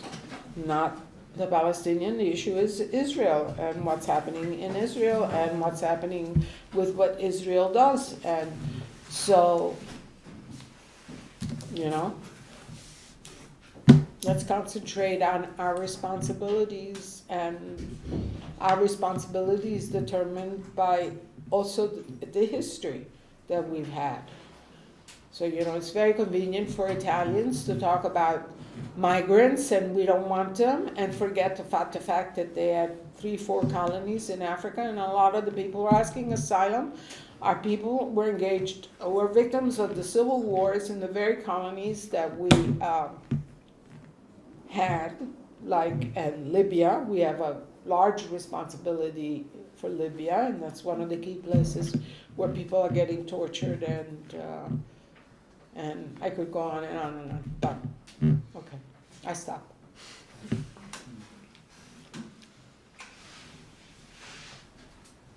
not the Palestinian. The issue is Israel and what's happening in Israel and what's happening with what Israel does. And so, let's concentrate on our responsibilities, and our responsibilities determined by also the history that we've had. So, it's very convenient for Italians to talk about migrants and we don't want them, and forget the fact that they had 3-4 colonies in Africa, and a lot of the people who are asking asylum are people who were victims of the civil wars in the very colonies that we had, and Libya. We have a large responsibility for Libya, and that's one of the key places where people are getting tortured, and I could go on and on and on. Done. Okay, I stop.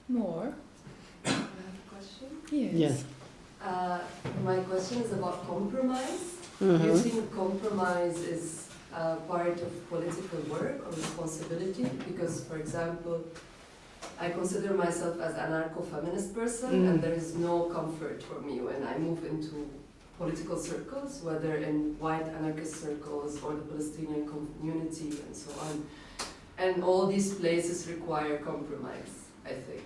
More? I have a question. Yes. My question is about compromise. Mm-hmm. Do you think compromise is part of political work or responsibility? Because, for example, I consider myself as an anarcho-feminist person, and there is no comfort for me when I move into political circles, whether in white anarchist circles or the Palestinian community and so on. And all these places require compromise, I think,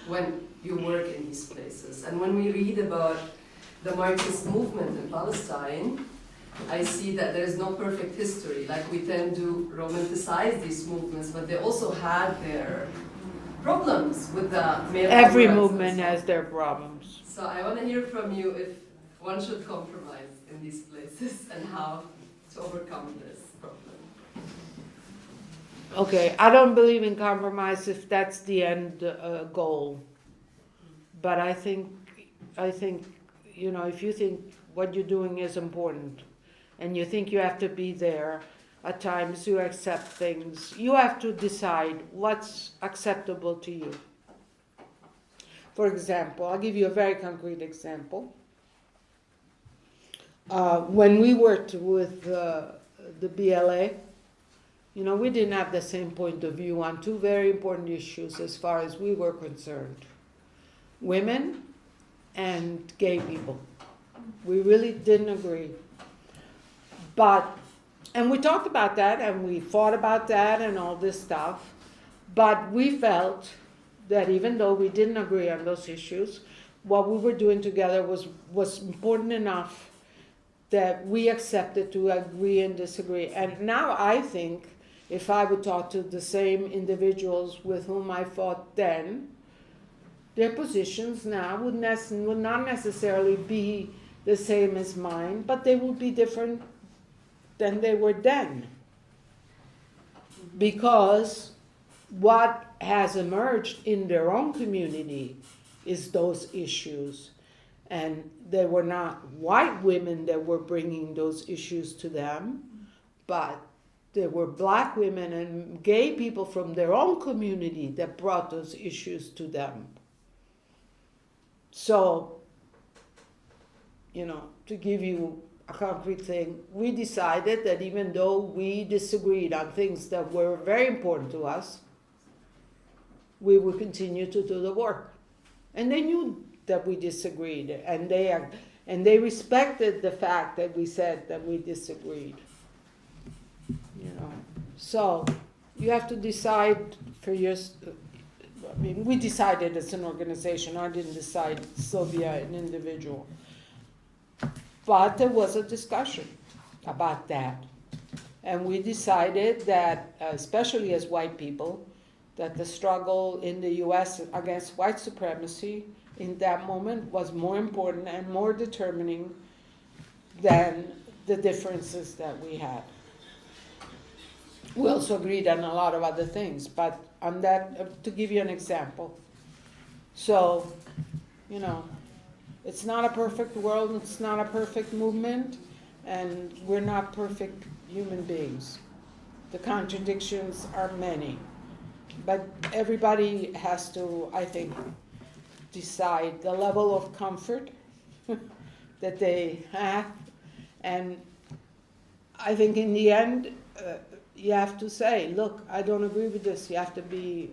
when you work in these places. And when we read about the Marxist movement in Palestine, I see that there is no perfect history. Like, we tend to romanticize these movements, but they also had their problems with the male Every comrades movement and so has on. their problems. So I want to hear from you if one should compromise in these places and how to overcome this problem. Okay, I don't believe in compromise if that's the end goal. But I think, if you think what you're doing is important and you think you have to be there, at times you accept things. You have to decide what's acceptable to you. For example, I'll give you a very concrete example. When we worked with the BLA, we didn't have the same point of view on two very important issues as far as we were concerned. Women and gay people. We really didn't agree. And we talked about that and we fought about that and all this stuff. But we felt that even though we didn't agree on those issues, what we were doing together was important enough that we accepted to agree and disagree. And now I think if I would talk to the same individuals with whom I fought then, their positions now would not necessarily be the same as mine, but they would be different than they were then. Because what has emerged in their own community is those issues. And they were not white women that were bringing those issues to them, but there were black women and gay people from their own community that brought those issues to them. So, to give you a concrete thing, we decided that even though we disagreed on things that were very important to us, we would continue to do the work. And they knew that we disagreed, and they respected the fact that we said that we disagreed. So you have to decide for we decided as an organization. I didn't decide, Silvia, an individual. But there was a discussion about that. And we decided that, especially as white people, that the struggle in the US against white supremacy in that moment was more important and more determining than the differences that we had. We also agreed on a lot of other things, but on that, to give you an example. So, you know, it's not a perfect world, it's not a perfect movement, and we're not perfect human beings. The contradictions are many. But everybody has to, I think, decide the level of comfort that they have. And I think in the end, you have to say, look, I don't agree with this. You have to be,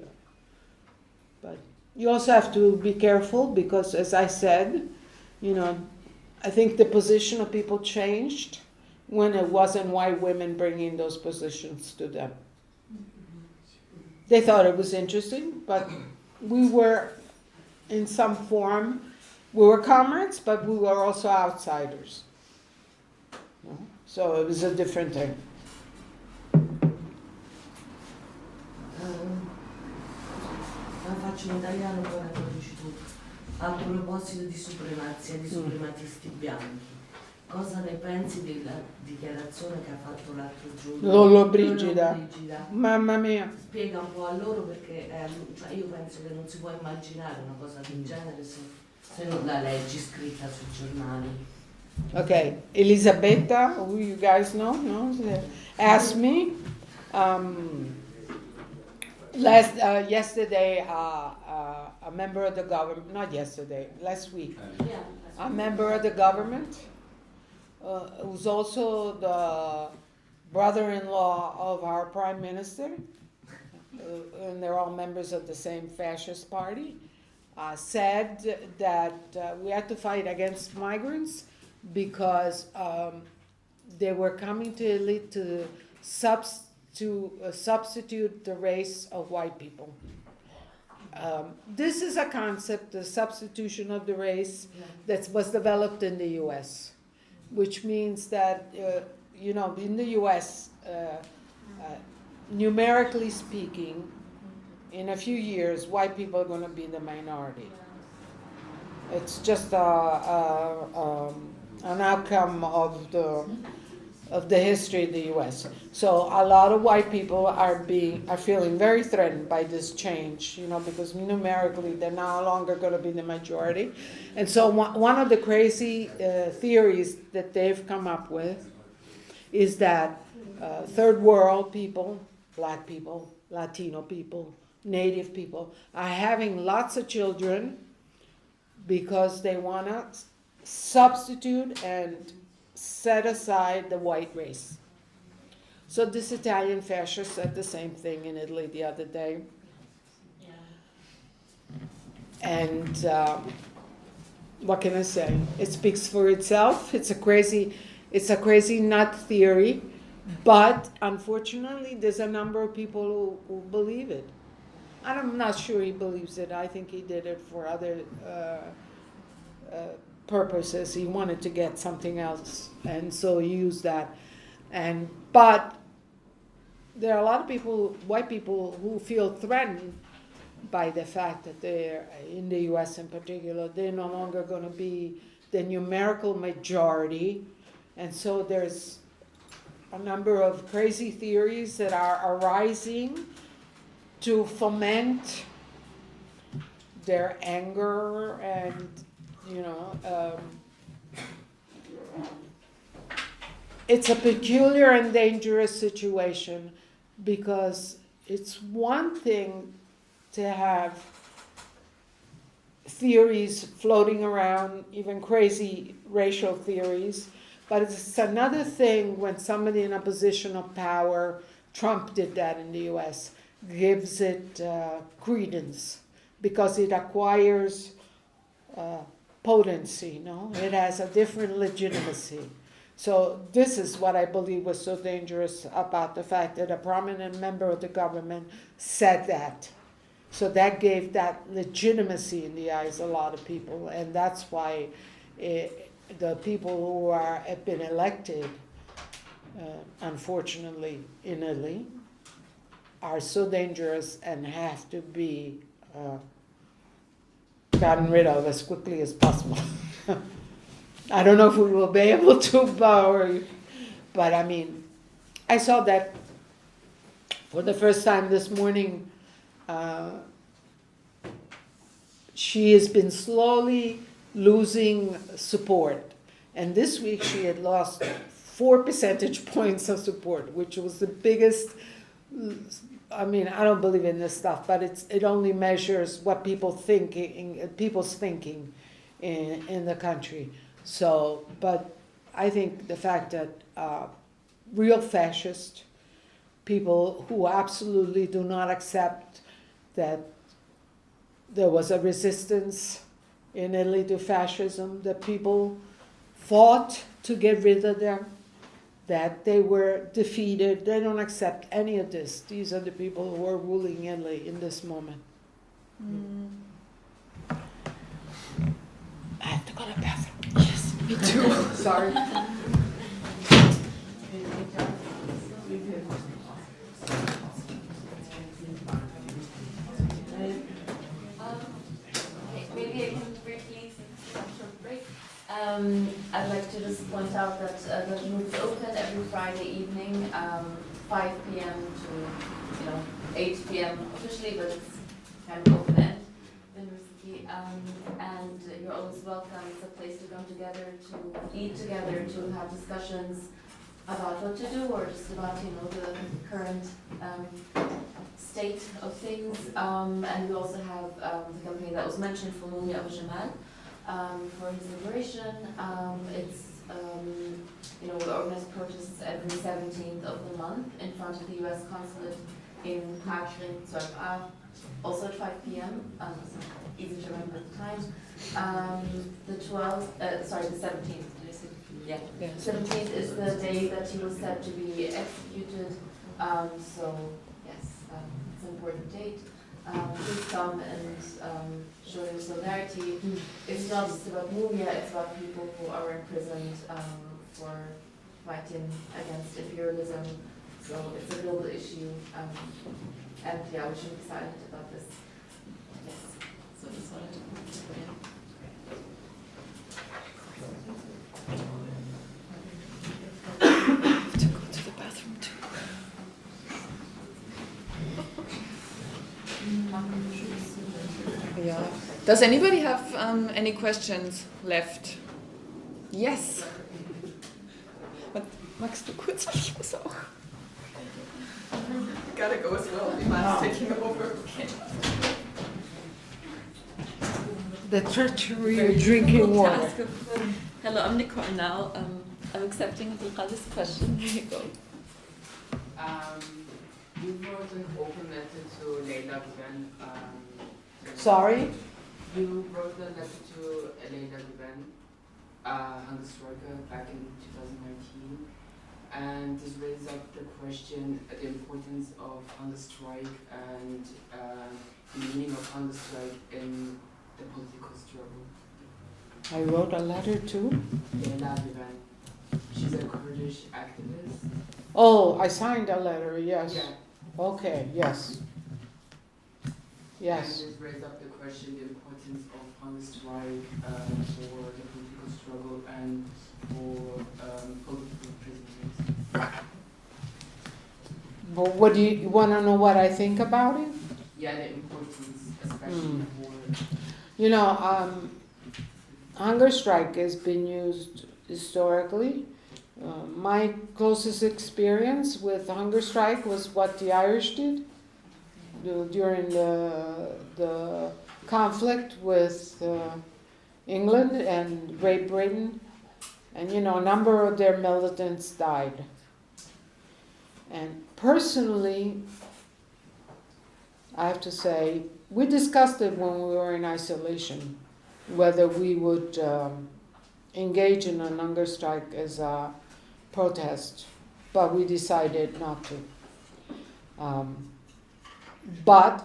but you also have to be careful because, as I said, you know, I think the position of people changed when it wasn't white women bringing those positions to them. They thought it was interesting, but we were, in some form, we were comrades, but we were also outsiders. So it was a different thing. La faccio in italiano, poi la traduci tu. A proposito di supremazia, di suprematisti bianchi, cosa ne pensi della dichiarazione che ha fatto l'altro giorno? Lollobrigida. Lollobrigida. Mamma mia. Spiega un po' a loro perché cioè io penso che non si può immaginare una cosa del genere se non la leggi scritta sui giornali. Okay, Elisabetta, who you guys know, asked me yesterday. A member of the government, not yesterday, last week. A member of the government, who's also the brother-in-law of our prime minister, and they're all members of the same fascist party, said that we had to fight against migrants because they were coming to Italy to substitute the race of white people. This is a concept, the substitution of the race, that was developed in the U.S., which means that, you know, in the U.S., numerically speaking, in a few years, white people are going to be the minority. It's just an outcome of the history of the U.S. So a lot of white people are feeling very threatened by this change, you know, because numerically they're no longer going to be the majority. And so one of the crazy theories that they've come up with is that third world people, black people, Latino people, Native people, are having lots of children because they want to substitute and set aside the white race. So this Italian fascist said the same thing in Italy the other day. And what can I say? It speaks for itself. It's a crazy nut theory, but unfortunately there's a number of people who believe it. And I'm not sure he believes it. I think he did it for other purposes. He wanted to get something else, and so he used that. But there are a lot of people, white people, who feel threatened by the fact that they're, in the U.S. in particular, they're no longer going to be the numerical majority. And so there's a number of crazy theories that are arising to foment their anger and, you know, it's a peculiar and dangerous situation because it's one thing to have theories floating around, even crazy racial theories, but it's another thing when somebody in a position of power, Trump did that in the US, gives it credence because it acquires potency, no? It has a different legitimacy. So this is what I believe was so dangerous about the fact that a prominent member of the government said that. So that gave that legitimacy in the eyes of a lot of people, and that's why the people who have been elected, unfortunately, in Italy, are so dangerous and have to be gotten rid of as quickly as possible. I don't know if we will be able to, but I mean, I saw that for the first time this morning, she has been slowly losing support. And this week she had lost 4 percentage points of support, which was the biggest. I mean, I don't believe in this stuff, but it only measures what people's thinking in the country. So, but I think the fact that real fascist people who absolutely do not accept that there was a resistance in Italy to fascism, that people fought to get rid of them, that they were defeated. They don't accept any of this. These are the people who are ruling Italy in this moment. I have to go to the bathroom. Yes, me too. Sorry. Maybe I can briefly, since I'm short break. I'd like to just point out that the room is open every Friday evening, 5 p.m. to 8 p.m. officially, but it's kind of open end university. And you're always welcome. It's a place to come together, to eat together, to have discussions about what to do, or just about the current state of things. And we also have the campaign that was mentioned for Dar al Janub, for his liberation. It's we organize protests every 17th of the month in front of the U.S. consulate in Prairie, also at 5 p.m. Easy to remember the time. The 17th. Did I say? Yeah. 17th is the day that he was said to be executed. So yes, it's an important date. Please come and show your solidarity. It's not just about Mumia, it's about people who are imprisoned for fighting against imperialism. So it's a global issue. And yeah, we shouldn't be silent about this. Yes. So just wanted to put in. I have to go to the bathroom too. Yeah. Does anybody have any questions left? Yes. Magst du kurz? Ich muss auch. Gotta go as well. The man's taking over. Okay. The treachery of drinking water. Hello, I'm Nicole now. I'm accepting Abdulqadir's question. Here you go. You wrote an open letter to Leila Guben. Sorry? You wrote a letter to Leila Guben, hunger striker, back in 2019. And this raises up the question, the importance of hunger strike and the meaning of hunger strike in the political struggle. I wrote a letter to? Leila Guben. She's a Kurdish activist. Oh, I signed a letter, yes. Yeah. Okay, yes. Yes. And this raises up the question, the importance of hunger strike for the political struggle and for political prisoners. But what do you want to know what I think about it? Yeah, the importance, especially for... hunger strike has been used historically. My closest experience with hunger strike was what the Irish did during the conflict with England and Great Britain. And, a number of their militants died. And personally, I have to say, we discussed it when we were in isolation, whether we would engage in an hunger strike as a protest, but we decided not to. But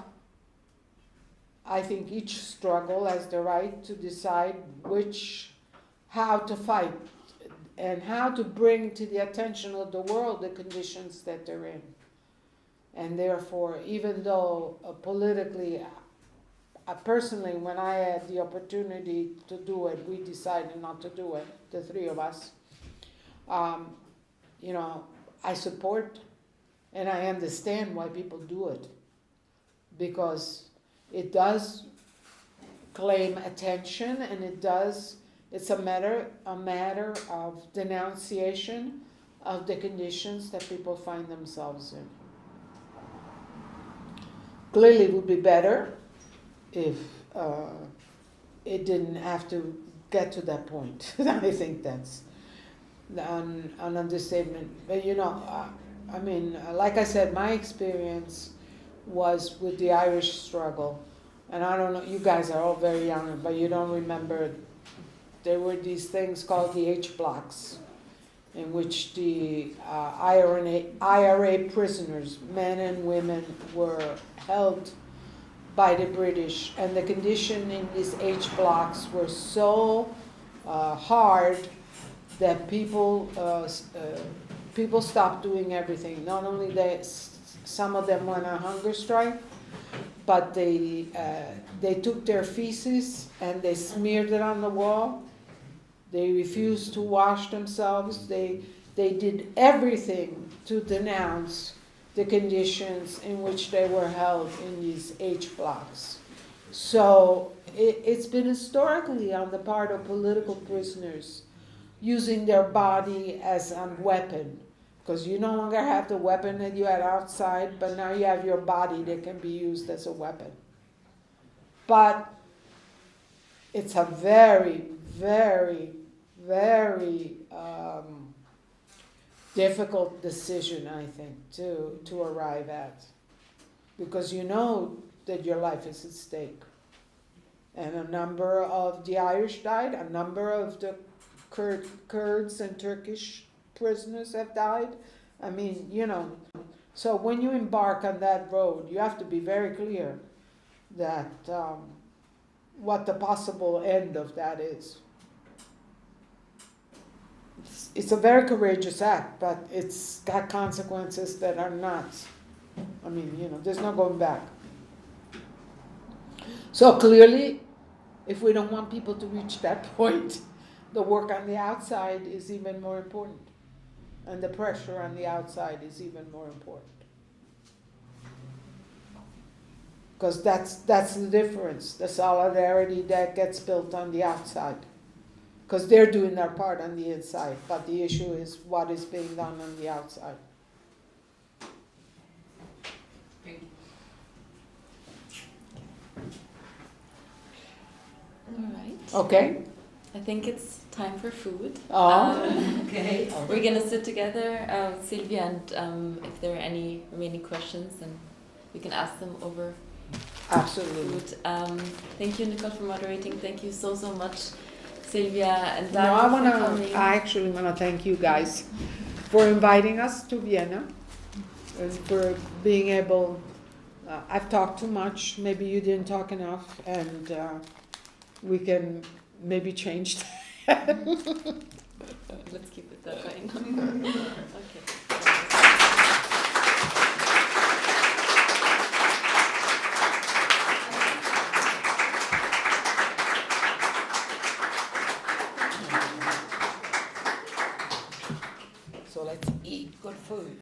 I think each struggle has the right to decide how to fight and how to bring to the attention of the world the conditions that they're in. And therefore, even though politically, personally, when I had the opportunity to do it, we decided not to do it, the three of us. I support And I understand why people do it, because it does claim attention, and it's a matter of denunciation of the conditions that people find themselves in. Clearly it would be better if it didn't have to get to that point. I think that's an understatement. But like I said, my experience was with the Irish struggle. And I don't know, you guys are all very young, but you don't remember, there were these things called the H blocks, in which the IRA prisoners, men and women, were held by the British, and the condition in these H blocks were so hard that people stopped doing everything. Not only some of them went on hunger strike, but they took their feces and they smeared it on the wall. They refused to wash themselves. They did everything to denounce the conditions in which they were held in these H blocks. So it's been historically on the part of political prisoners using their body as a weapon, because you no longer have the weapon that you had outside, but now you have your body that can be used as a weapon. But it's a very, very, very difficult decision, I think, to arrive at, because you know that your life is at stake. And a number of the Irish died, a number of the Kurds and Turkish prisoners have died. I mean, so when you embark on that road, you have to be very clear that what the possible end of that is. It's a very courageous act, but it's got consequences that are not, there's no going back. So clearly, if we don't want people to reach that point, the work on the outside is even more important. And the pressure on the outside is even more important. Because that's the difference, the solidarity that gets built on the outside. Because they're doing their part on the inside, but the issue is what is being done on the outside. Thank you. All right. Okay? I think it's time for food. Okay. We're gonna sit together, Silvia, and if there are any remaining questions, then we can ask them over Absolutely. food. Thank you, Nicole, for moderating. Thank you so much, Silvia and No, Dar, for coming. I actually want to thank you guys for inviting us to Vienna and for being able. I've talked too much. Maybe you didn't talk enough, and we can maybe change that. Let's keep it that way. Okay. So let's eat good food.